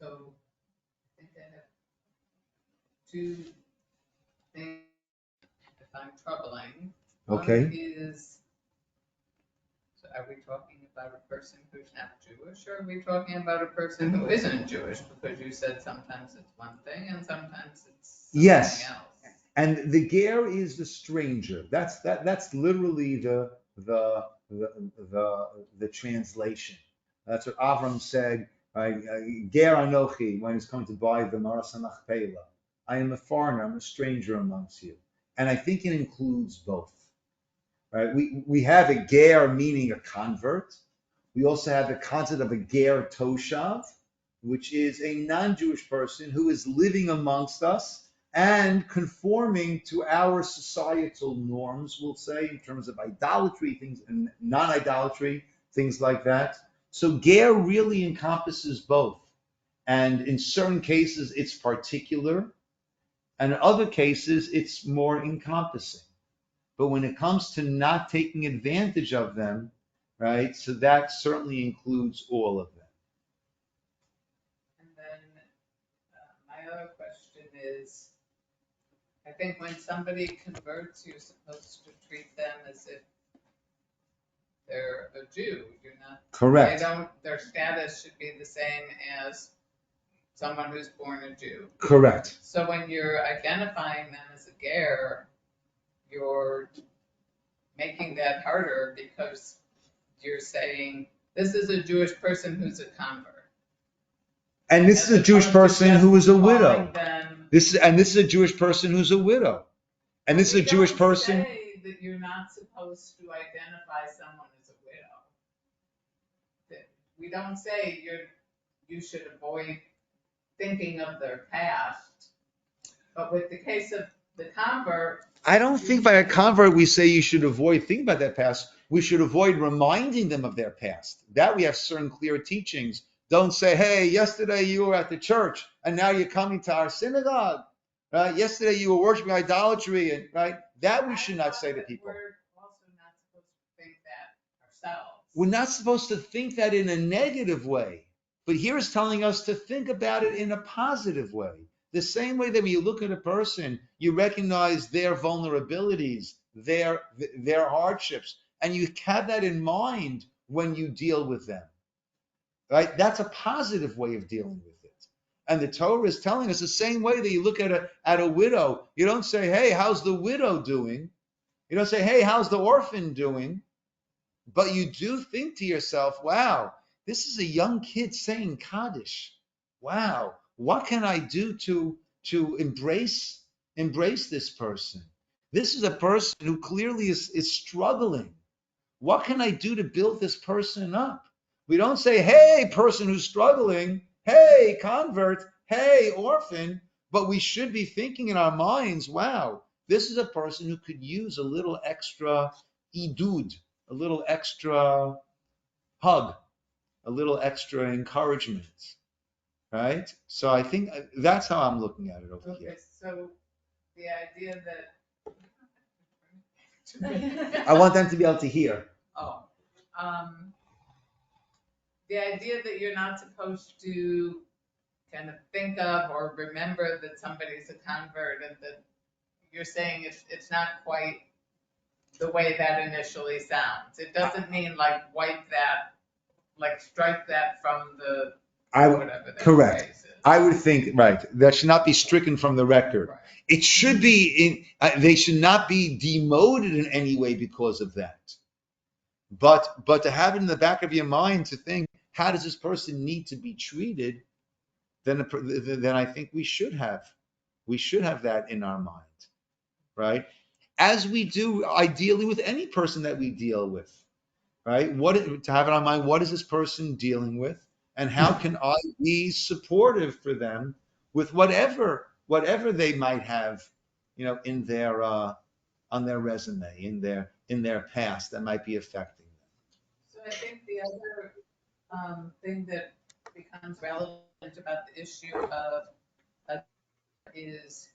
[SPEAKER 4] So I think I have two things I find troubling.
[SPEAKER 2] Okay.
[SPEAKER 4] One is, so are we talking about a person who's not Jewish, or are we talking about a person who isn't Jewish? Because you said sometimes it's one thing and sometimes it's something
[SPEAKER 2] Yes.
[SPEAKER 4] else.
[SPEAKER 2] And the ger is the stranger. That's literally the translation. That's what Avram said. Ger anochi, when he's coming to buy the Maras Machpelah. I am a foreigner. I'm a stranger amongst you. And I think it includes both. Right? We have a ger meaning a convert. We also have the concept of a ger toshav, which is a non-Jewish person who is living amongst us and conforming to our societal norms, we'll say, in terms of idolatry, things and non-idolatry, things like that. So ger really encompasses both. And in certain cases, it's particular, and in other cases, it's more encompassing. But when it comes to not taking advantage of them, right, so that certainly includes all of them.
[SPEAKER 4] And then my other question is, I think when somebody converts, you're supposed to treat them as if they're a Jew. You're not.
[SPEAKER 2] Correct.
[SPEAKER 4] Their status should be the same as someone who's born a Jew.
[SPEAKER 2] Correct.
[SPEAKER 4] So when you're identifying them as a ger, you're making that harder because you're saying this is a Jewish person who's a convert.
[SPEAKER 2] And this is a Jewish person who is a widow. This is a Jewish person who's a widow. And this is a Jewish person.
[SPEAKER 4] We don't say that you're not supposed to identify someone as a widow. We don't say you should avoid thinking of their past. But with the case of the convert,
[SPEAKER 2] I don't think by a convert we say you should avoid thinking about their past. We should avoid reminding them of their past. That we have certain clear teachings. Don't say, hey, yesterday you were at the church and now you're coming to our synagogue. Right? Yesterday you were worshiping idolatry, and right? That we should not say to people.
[SPEAKER 4] We're also not supposed to think that ourselves.
[SPEAKER 2] We're not supposed to think that in a negative way. But here is telling us to think about it in a positive way. The same way that when you look at a person, you recognize their vulnerabilities, their hardships, and you have that in mind when you deal with them. Right? That's a positive way of dealing with it. And the Torah is telling us the same way that you look at a widow. You don't say, hey, how's the widow doing? You don't say, hey, how's the orphan doing? But you do think to yourself, wow, this is a young kid saying Kaddish. Wow, what can I do to embrace this person? This is a person who clearly is struggling. What can I do to build this person up? We don't say, hey, person who's struggling, hey, convert, hey, orphan, but we should be thinking in our minds, wow, this is a person who could use a little extra idud, a little extra hug, a little extra encouragement, right? So I think that's how I'm looking at it over here.
[SPEAKER 4] Okay, so the idea that
[SPEAKER 2] I want them to be able to hear.
[SPEAKER 4] The idea that you're not supposed to kind of think of or remember that somebody's a convert, and that you're saying it's not quite the way that initially sounds. It doesn't mean like wipe that, like strike that from the whatever that
[SPEAKER 2] correct.
[SPEAKER 4] phrase is.
[SPEAKER 2] I would think, right, that should not be stricken from the record.
[SPEAKER 4] Right.
[SPEAKER 2] It should be they should not be demoted in any way because of that. But to have it in the back of your mind to think, how does this person need to be treated? Then I think we should have that in our mind, right? As we do ideally with any person that we deal with, right? To have it on mind, what is this person dealing with, and how can I be supportive for them with whatever they might have, in their on their resume, in their past that might be affecting them.
[SPEAKER 4] So I think the other thing that becomes relevant about the issue of is,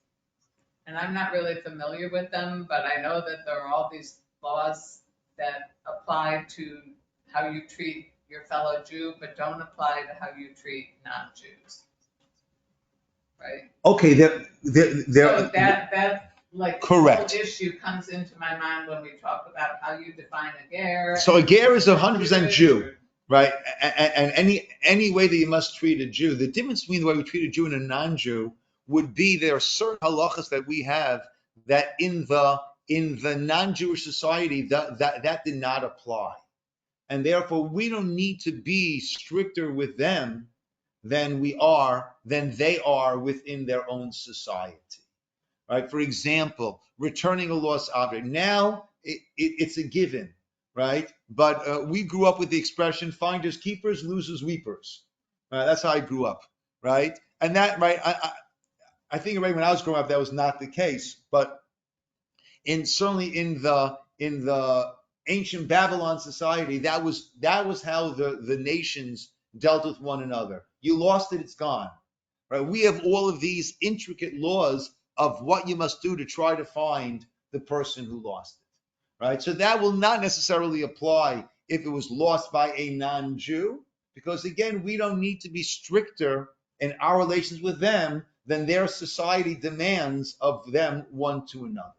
[SPEAKER 4] and I'm not really familiar with them, but I know that there are all these laws that apply to how you treat your fellow Jew, but don't apply to how you treat non-Jews. Right?
[SPEAKER 2] Okay,
[SPEAKER 4] So that like the
[SPEAKER 2] Correct.
[SPEAKER 4] whole issue comes into my mind when we talk about how you define a ger.
[SPEAKER 2] So a ger is 100%
[SPEAKER 4] Jewish.
[SPEAKER 2] Jew, right? And any way that you must treat a Jew, the difference between the way we treat a Jew and a non-Jew would be there are certain halachas that we have that in the non-Jewish society that did not apply, and therefore we don't need to be stricter with them than they are within their own society. Right? For example, returning a lost object. Now it's a given, right? But we grew up with the expression "finders keepers, losers weepers." That's how I grew up, right? And that, right? I think right when I was growing up, that was not the case. But certainly in the ancient Babylon society, that was how the nations dealt with one another. You lost it, it's gone. Right? We have all of these intricate laws of what you must do to try to find the person who lost it. Right? So that will not necessarily apply if it was lost by a non-Jew, because again, we don't need to be stricter in our relations with them than their society demands of them one to another.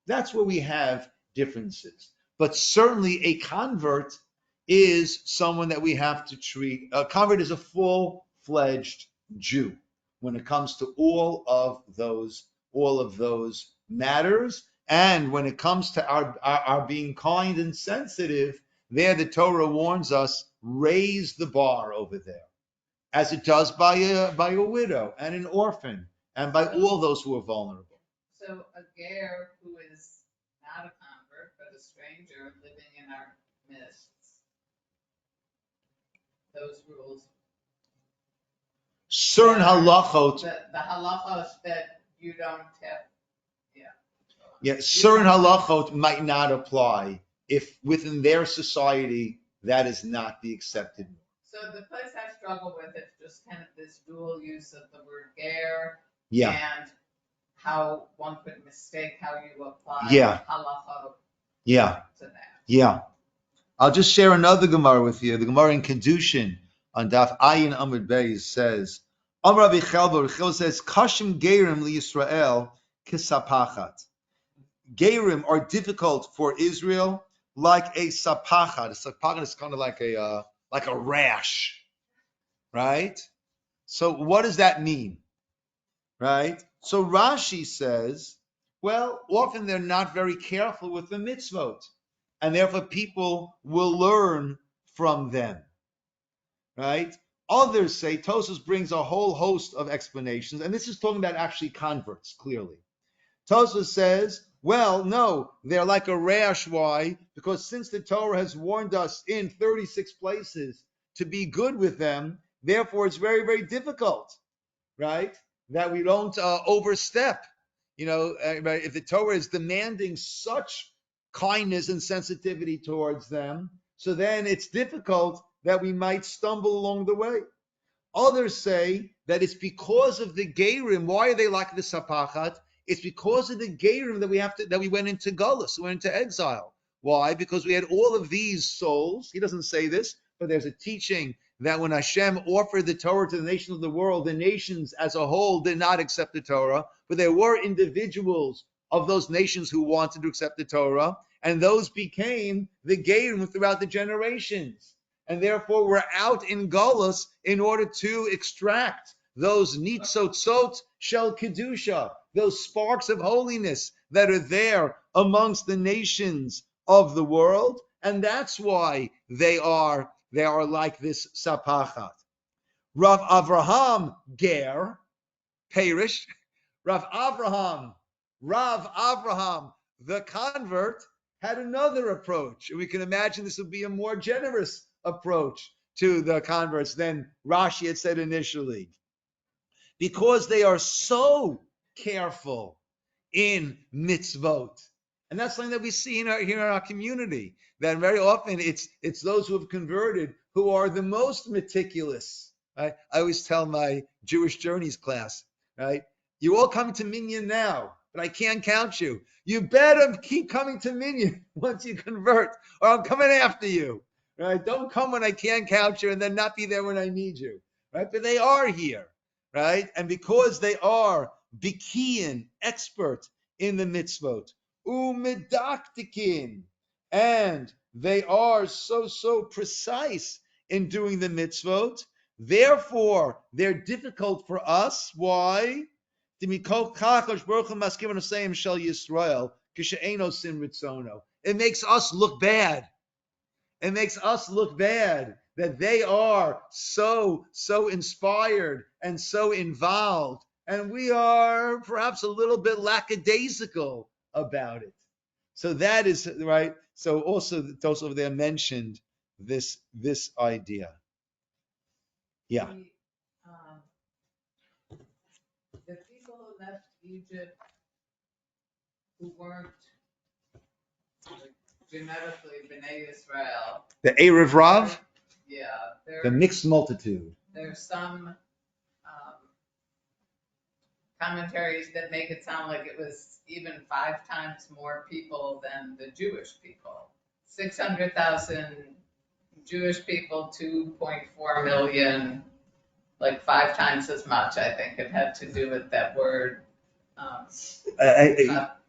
[SPEAKER 2] That's where we have differences. But certainly a convert is someone that we have to treat. A convert is a full-fledged Jew when it comes to all of those matters. And when it comes to our being kind and sensitive, there the Torah warns us, raise the bar over there, as it does by a widow and an orphan and by all those who are vulnerable.
[SPEAKER 4] So a ger who is not a convert but a stranger living in our midst, those rules.
[SPEAKER 2] Certain halachot.
[SPEAKER 4] The halachos that you don't have.
[SPEAKER 2] Yeah, certain halachot might not apply if within their society that is not the accepted norm.
[SPEAKER 4] So the place I struggle with is just kind of this dual use of the word ger.
[SPEAKER 2] Yeah.
[SPEAKER 4] And how one could mistake how you apply halachot to that.
[SPEAKER 2] Yeah. I'll just share another Gemara with you. The Gemara in Kedushin on Daf Ayin Amud Beis says, Rabbi Chelbo says, Kashim Gerim li Yisroel kisapachat. Gerim are difficult for Israel like a sapachat. A sapachat is kind of like a rash, right? So what does that mean, right? So Rashi says, well, often they're not very careful with the mitzvot, and therefore people will learn from them, right? Others say, Tosfos brings a whole host of explanations, and this is talking about actually converts, clearly. Tosfos says, well, no, they're like a rash. Why? Because since the Torah has warned us in 36 places to be good with them, therefore it's very, very difficult, right? That we don't overstep. If the Torah is demanding such kindness and sensitivity towards them, so then it's difficult that we might stumble along the way. Others say that it's because of the Gerim. Why are they like the Sapachat? It's because of the Gerim that we went into Golus, we went into exile. Why? Because we had all of these souls. He doesn't say this, but there's a teaching that when Hashem offered the Torah to the nations of the world, the nations as a whole did not accept the Torah, but there were individuals of those nations who wanted to accept the Torah, and those became the Gerim throughout the generations. And therefore we're out in Golus in order to extract those nitzotzot shel kedusha, those sparks of holiness that are there amongst the nations of the world, and that's why they are like this sapachat. Rav Avraham Ger, Perish, Rav Avraham, the convert, had another approach. And we can imagine this would be a more generous approach to the converts than Rashi had said initially. Because they are so careful in mitzvot. And that's something that we see here in our community, that very often it's those who have converted who are the most meticulous. Right? I always tell my Jewish Journeys class, right? You all come to Minyan now, but I can't count you. You better keep coming to Minyan once you convert, or I'm coming after you. Right? Don't come when I can't count you and then not be there when I need you. Right? But they are here, right? And because they are bikian, expert in the mitzvot. Umedaktikin, and they are so precise in doing the mitzvot. Therefore, they're difficult for us. Why? It makes us look bad. It makes us look bad that they are so inspired and so involved, and we are perhaps a little bit lackadaisical about it. So that is right. So also those over there mentioned this idea. Yeah.
[SPEAKER 4] The people who left Egypt who weren't like, genetically B'nai Yisrael.
[SPEAKER 2] The Erev Rav,
[SPEAKER 4] Yeah,
[SPEAKER 2] the mixed multitude.
[SPEAKER 4] There's some commentaries that make it sound like it was even 5 times more people than the Jewish people. 600,000 Jewish people, 2.4 million, like 5 times as much. I think it had to do with that word.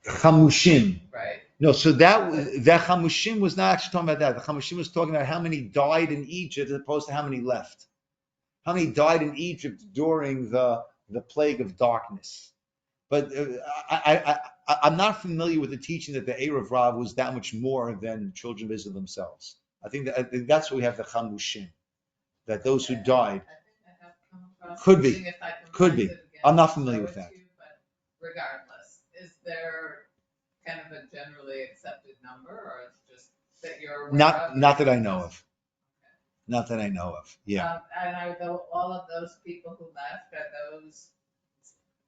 [SPEAKER 2] Chamushim.
[SPEAKER 4] Right.
[SPEAKER 2] No, so that Chamushim was not actually talking about that. The Chamushim was talking about how many died in Egypt as opposed to how many left. How many died in Egypt during the plague of darkness. But I'm not familiar with the teaching that the Erev Rav was that much more than the children of Israel themselves. I think that's where we have the Chamushim, that those who died. Could be. I'm not familiar with that.
[SPEAKER 4] But regardless, is there kind of a generally accepted number, or it's just that you're aware of?
[SPEAKER 2] Not that I know of. Not that I know of. Yeah.
[SPEAKER 4] And are all of those people who left, are those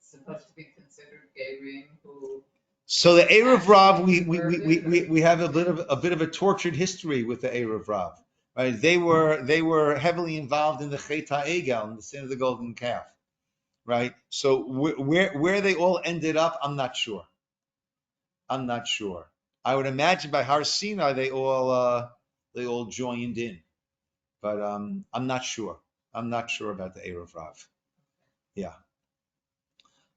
[SPEAKER 4] supposed to be considered Gerim who?
[SPEAKER 2] So the Erev Rav, we have a bit of a tortured history with the Erev Rav. Right? They were heavily involved in the Chet HaEgel, in the sin of the golden calf. Right? So where they all ended up, I'm not sure. I would imagine by Har Sinai they all joined in. But I'm not sure. I'm not sure about the Erev Rav. Yeah.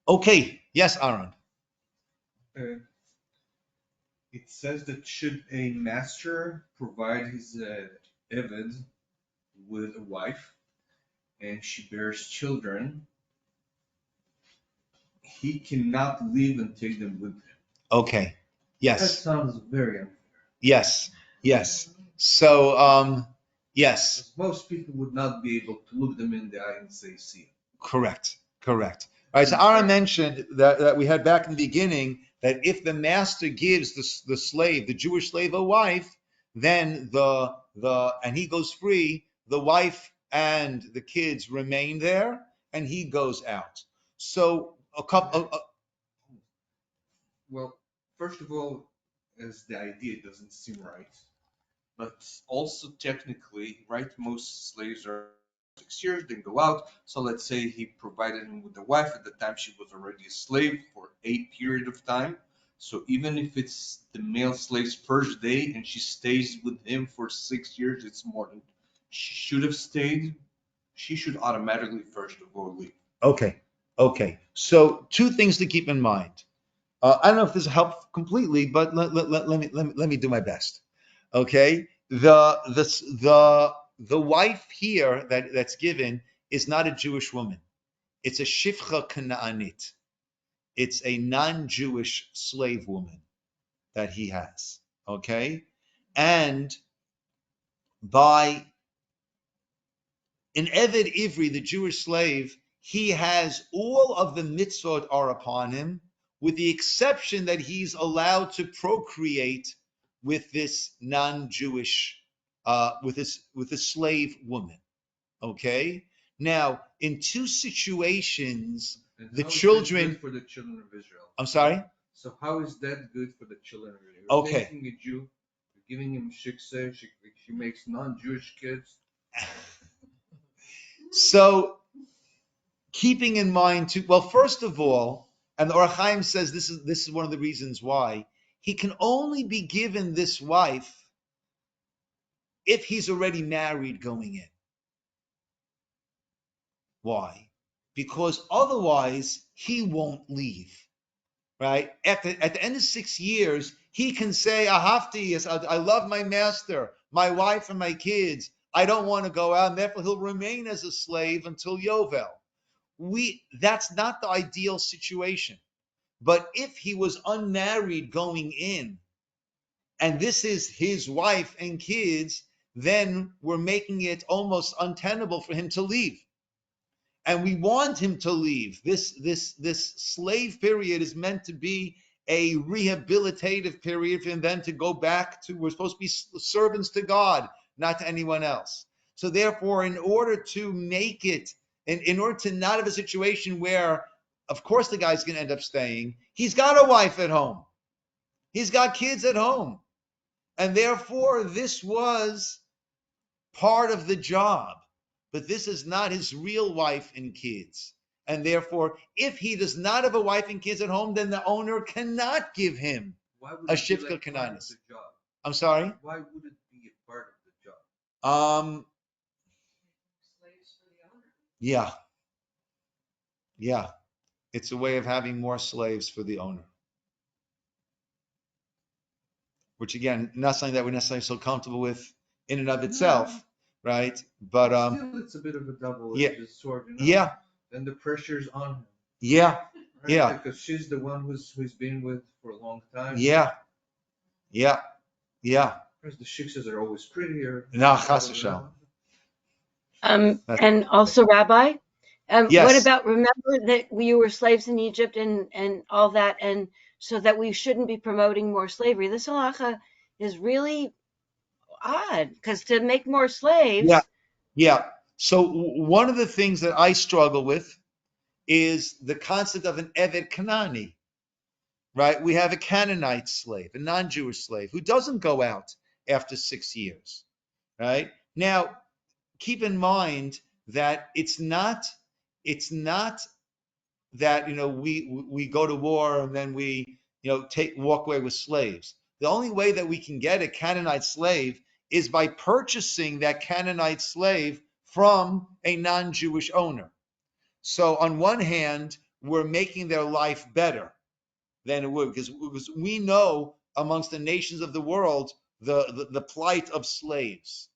[SPEAKER 2] Okay. Yes, Aaron.
[SPEAKER 3] It says that should a master provide his Eved with a wife and she bears children, he cannot leave and take them with him.
[SPEAKER 2] Okay. Yes.
[SPEAKER 3] That sounds very unfair.
[SPEAKER 2] Yes. So, yes.
[SPEAKER 3] Because most people would not be able to look them in the eye and say, see.
[SPEAKER 2] Correct. All right. So Aaron mentioned that we had back in the beginning that if the master gives the slave, the Jewish slave, a wife, then and he goes free, the wife and the kids remain there, and he goes out. So a couple.
[SPEAKER 3] Well, first of all, as the idea doesn't seem right, but also technically, right? Most slaves are 6 years, then go out. So let's say he provided him with a wife. At the time, she was already a slave for a period of time. So even if it's the male slave's first day and she stays with him for 6 years, it's more than she should have stayed. She should automatically first of all leave.
[SPEAKER 2] Okay. So 2 things to keep in mind. I don't know if this helps completely, but let me do my best. Okay, the wife here that's given is not a Jewish woman. It's a shifcha Kanaanit. It's a non-Jewish slave woman that he has. Okay, and by an Eved Ivri, the Jewish slave, he has all of the mitzvot are upon him, with the exception that he's allowed to procreate with this non-Jewish, with a slave woman. Okay. Now, in 2 situations, the children.
[SPEAKER 3] Good for the children of Israel.
[SPEAKER 2] I'm sorry.
[SPEAKER 3] So how is that good for the children of Israel?
[SPEAKER 2] Okay.
[SPEAKER 3] You're taking a Jew, you're giving him shiksa, she makes non-Jewish kids.
[SPEAKER 2] So, keeping in mind too, well, first of all, and the Or Chaim says this is one of the reasons why he can only be given this wife if he's already married going in. Why? Because otherwise he won't leave. right? At the end of 6 years, he can say, Ahafti, yes, I love my master, my wife, and my kids. I don't want to go out, and therefore he'll remain as a slave until Yovel. That's not the ideal situation. But if he was unmarried going in, and this is his wife and kids, then we're making it almost untenable for him to leave. And we want him to leave. This slave period is meant to be a rehabilitative period for him then to go back to, we're supposed to be servants to God, not to anyone else. So therefore, in order to make it, in order to not have a situation where, of course, the guy's going to end up staying, he's got a wife at home. He's got kids at home. And therefore, this was part of the job. But this is not his real wife and kids. And therefore, if he does not have a wife and kids at home, then the owner cannot give him a shifka kananis. I'm sorry?
[SPEAKER 3] Why would it be a part of the job?
[SPEAKER 2] Yeah. Yeah. It's a way of having more slaves for the owner. Which again, not something that we're necessarily so comfortable with in and of itself, right? But
[SPEAKER 3] still, it's a bit of a double-edged sword.
[SPEAKER 2] Yeah.
[SPEAKER 3] And the pressure's on him.
[SPEAKER 2] Yeah.
[SPEAKER 3] Right?
[SPEAKER 2] Yeah.
[SPEAKER 3] Because she's the one who's been with for a long time.
[SPEAKER 2] Yeah. Yeah. Yeah.
[SPEAKER 3] Whereas the shiksas are always prettier.
[SPEAKER 2] No, chas v'shalom.
[SPEAKER 5] And also, Rabbi,
[SPEAKER 2] Yes.
[SPEAKER 5] what about, remember that we were slaves in Egypt and all that, and so that we shouldn't be promoting more slavery. This halacha is really odd, because to make more slaves.
[SPEAKER 2] Yeah. Yeah. So one of the things that I struggle with is the concept of an Eved Kanani, right? We have a Canaanite slave, a non-Jewish slave, who doesn't go out after 6 years, right? Now, keep in mind that it's not that we go to war and then we walk away with slaves. The only way that we can get a Canaanite slave is by purchasing that Canaanite slave from a non-Jewish owner. So on one hand, we're making their life better than it would, because we know amongst the nations of the world the plight of slaves,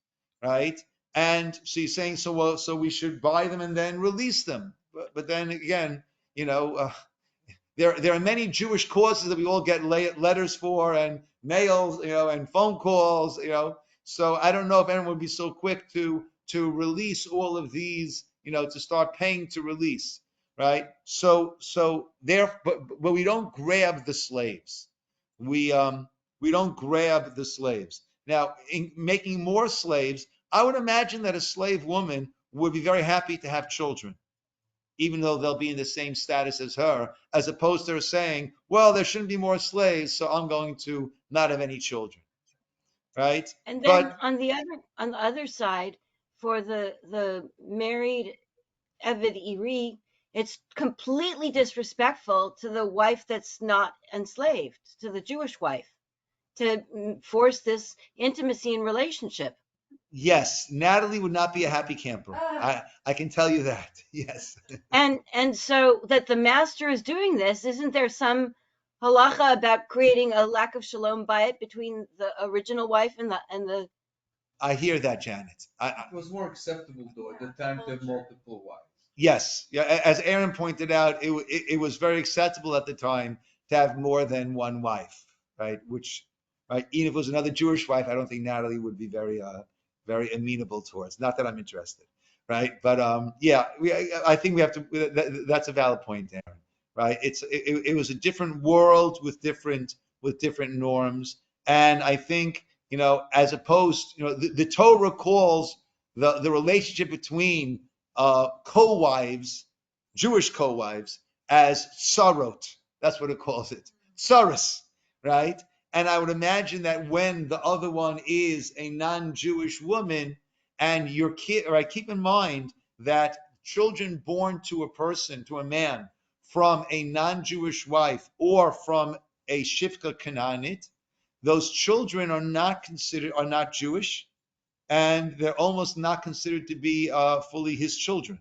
[SPEAKER 2] right? And so you're saying, so we should buy them and then release them. But then again, there are many Jewish causes that we all get letters for and mails, and phone calls, So I don't know if anyone would be so quick to release all of these, to start paying to release, right? So there, but we don't grab the slaves. We don't grab the slaves. Now, in making more slaves, I would imagine that a slave woman would be very happy to have children, even though they'll be in the same status as her, as opposed to her saying, well, there shouldn't be more slaves, so I'm going to not have any children, right?
[SPEAKER 5] And then on the other side, for the married Eved Iri, it's completely disrespectful to the wife that's not enslaved, to the Jewish wife, to force this intimacy and relationship.
[SPEAKER 2] Yes, Natalie would not be a happy camper. I can tell you that. Yes.
[SPEAKER 5] And so that the master is doing this, isn't there some halacha about creating a lack of shalom bayit between the original wife and the?
[SPEAKER 2] I hear that, Janet.
[SPEAKER 3] It was more acceptable though at the time to have multiple wives.
[SPEAKER 2] Yes, yeah. As Aaron pointed out, it was very acceptable at the time to have more than one wife, right? Right, even if it was another Jewish wife, I don't think Natalie would be very amenable towards. Not that I'm interested, right? But I think we have to. That's a valid point, Aaron. Right? It was a different world with different norms, and I think as opposed, the Torah calls the relationship between co-wives, Jewish co-wives, as sarot. That's what it calls it, saras, right? And I would imagine that when the other one is a non-Jewish woman, and your kid, right? Keep in mind that children born to a person, to a man, from a non-Jewish wife or from a shifka Canaanite, those children are not Jewish, and they're almost not considered to be fully his children.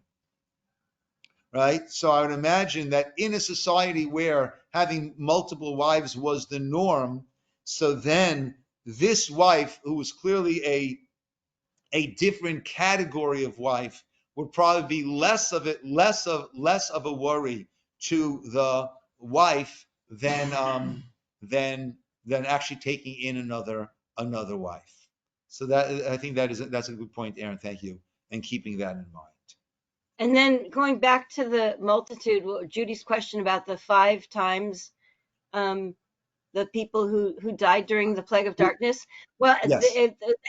[SPEAKER 2] right? So I would imagine that in a society where having multiple wives was the norm, so then this wife, who was clearly a different category of wife, would probably be less of a worry to the wife than actually taking in another wife. So that, I think that's a good point, Aaron. Thank you, and keeping that in mind.
[SPEAKER 5] And then going back to the multitude, Judy's question about the 5 times the people who died during the plague of darkness. Well,
[SPEAKER 2] Yes.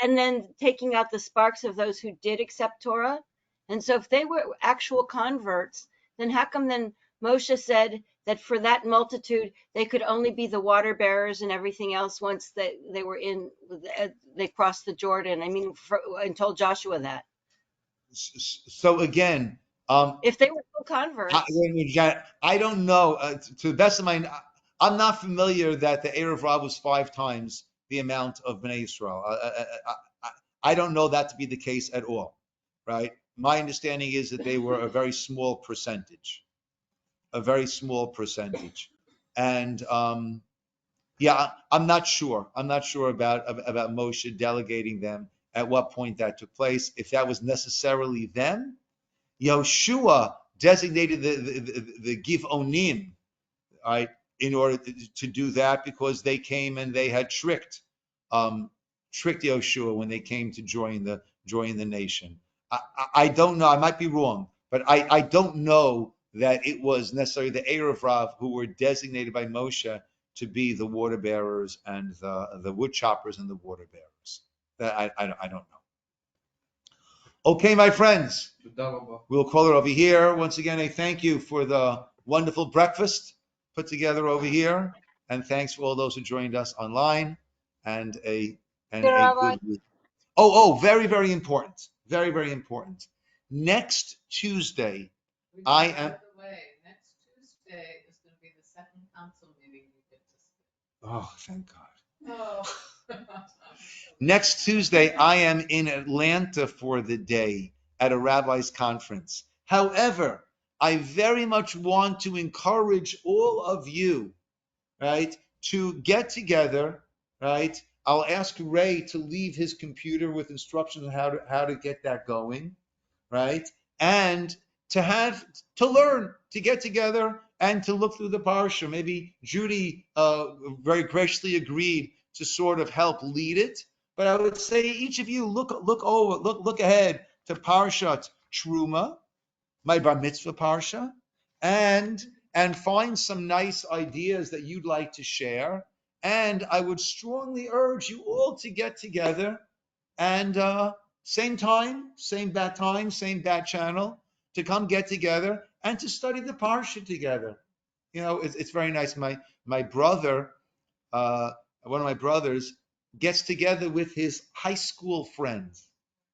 [SPEAKER 5] and then taking out the sparks of those who did accept Torah. And so if they were actual converts, then how come then Moshe said that for that multitude, they could only be the water bearers and everything else once they were they crossed the Jordan. I mean, and told Joshua that.
[SPEAKER 2] So again,
[SPEAKER 5] If they were full converts.
[SPEAKER 2] I don't know. To the best of my, I'm not familiar that the Erev Rav was 5 times the amount of Bnei Yisrael. I don't know that to be the case at all, right? My understanding is that they were a very small percentage, and yeah, I'm not sure. I'm not sure about Moshe delegating them. At what point that took place? If that was necessarily them, Yoshua designated the Givonim, right, in order to do that, because they came and they had tricked Yoshua when they came to join the nation. I don't know. I might be wrong, but I don't know that it was necessarily the Erev Rav who were designated by Moshe to be the water bearers and the wood choppers and the water bearers. That I don't know. Okay, my friends, we'll call it over here. Once again, a thank you for the wonderful breakfast put together over here, and thanks for all those who joined us online. And a
[SPEAKER 5] Rabbi.
[SPEAKER 2] good week. Oh, very, very important. Very, very important. Next Tuesday, I am.
[SPEAKER 4] By the way, next Tuesday is going to be the second council meeting you get to see.
[SPEAKER 2] Oh, thank God.
[SPEAKER 4] Oh.
[SPEAKER 2] Next Tuesday, I am in Atlanta for the day at a rabbi's conference. However, I very much want to encourage all of you, right, to get together, right? I'll ask Ray to leave his computer with instructions on how to get that going, right? And to learn, to get together and to look through the Parsha. Maybe Judy very graciously agreed to sort of help lead it. But I would say each of you look ahead to Parshat Truma, my Bar Mitzvah Parsha, and find some nice ideas that you'd like to share. And I would strongly urge you all to get together and same time, same bat time, same bat channel, to come get together and to study the Parsha together. You know, it's very nice. My brother, one of my brothers, gets together with his high school friends,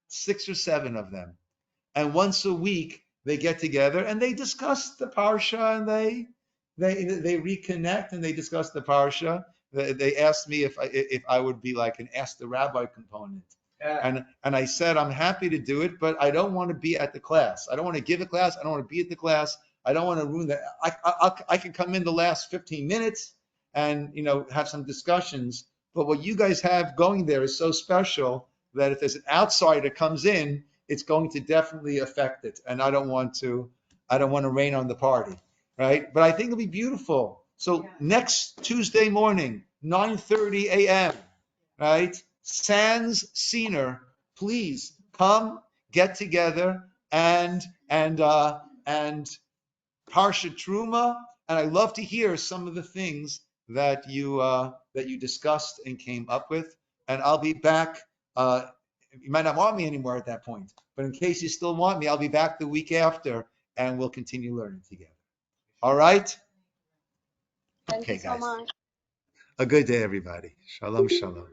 [SPEAKER 2] 6 or 7 of them, and once a week they get together and they discuss the parsha, and they reconnect and they discuss the parsha. They asked me if I would be like an Ask the Rabbi component, and I said I'm happy to do it, but I don't want to be at the class. I don't want to give a class. I don't want to be at the class. I don't want to ruin that. I can come in the last 15 minutes and have some discussions. But what you guys have going there is so special that if there's an outsider comes in, it's going to definitely affect it. And I don't want to rain on the party, right? But I think it'll be beautiful. So next Tuesday morning, 9:30 a.m., right? Sans Ciner, please come get together and Parsha Truma, and I'd love to hear some of the things that you discussed and came up with. And I'll be back. You might not want me anymore at that point, but in case you still want me, I'll be back the week after, and we'll continue learning together. All right?
[SPEAKER 5] Thank you
[SPEAKER 2] Okay,
[SPEAKER 5] so
[SPEAKER 2] guys.
[SPEAKER 5] much.
[SPEAKER 2] A good day, everybody. Shalom, shalom.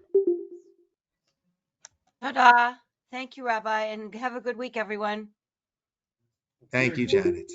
[SPEAKER 5] Ta-da. Thank you, Rabbi, and have a good week, everyone.
[SPEAKER 2] Thank you, Janet.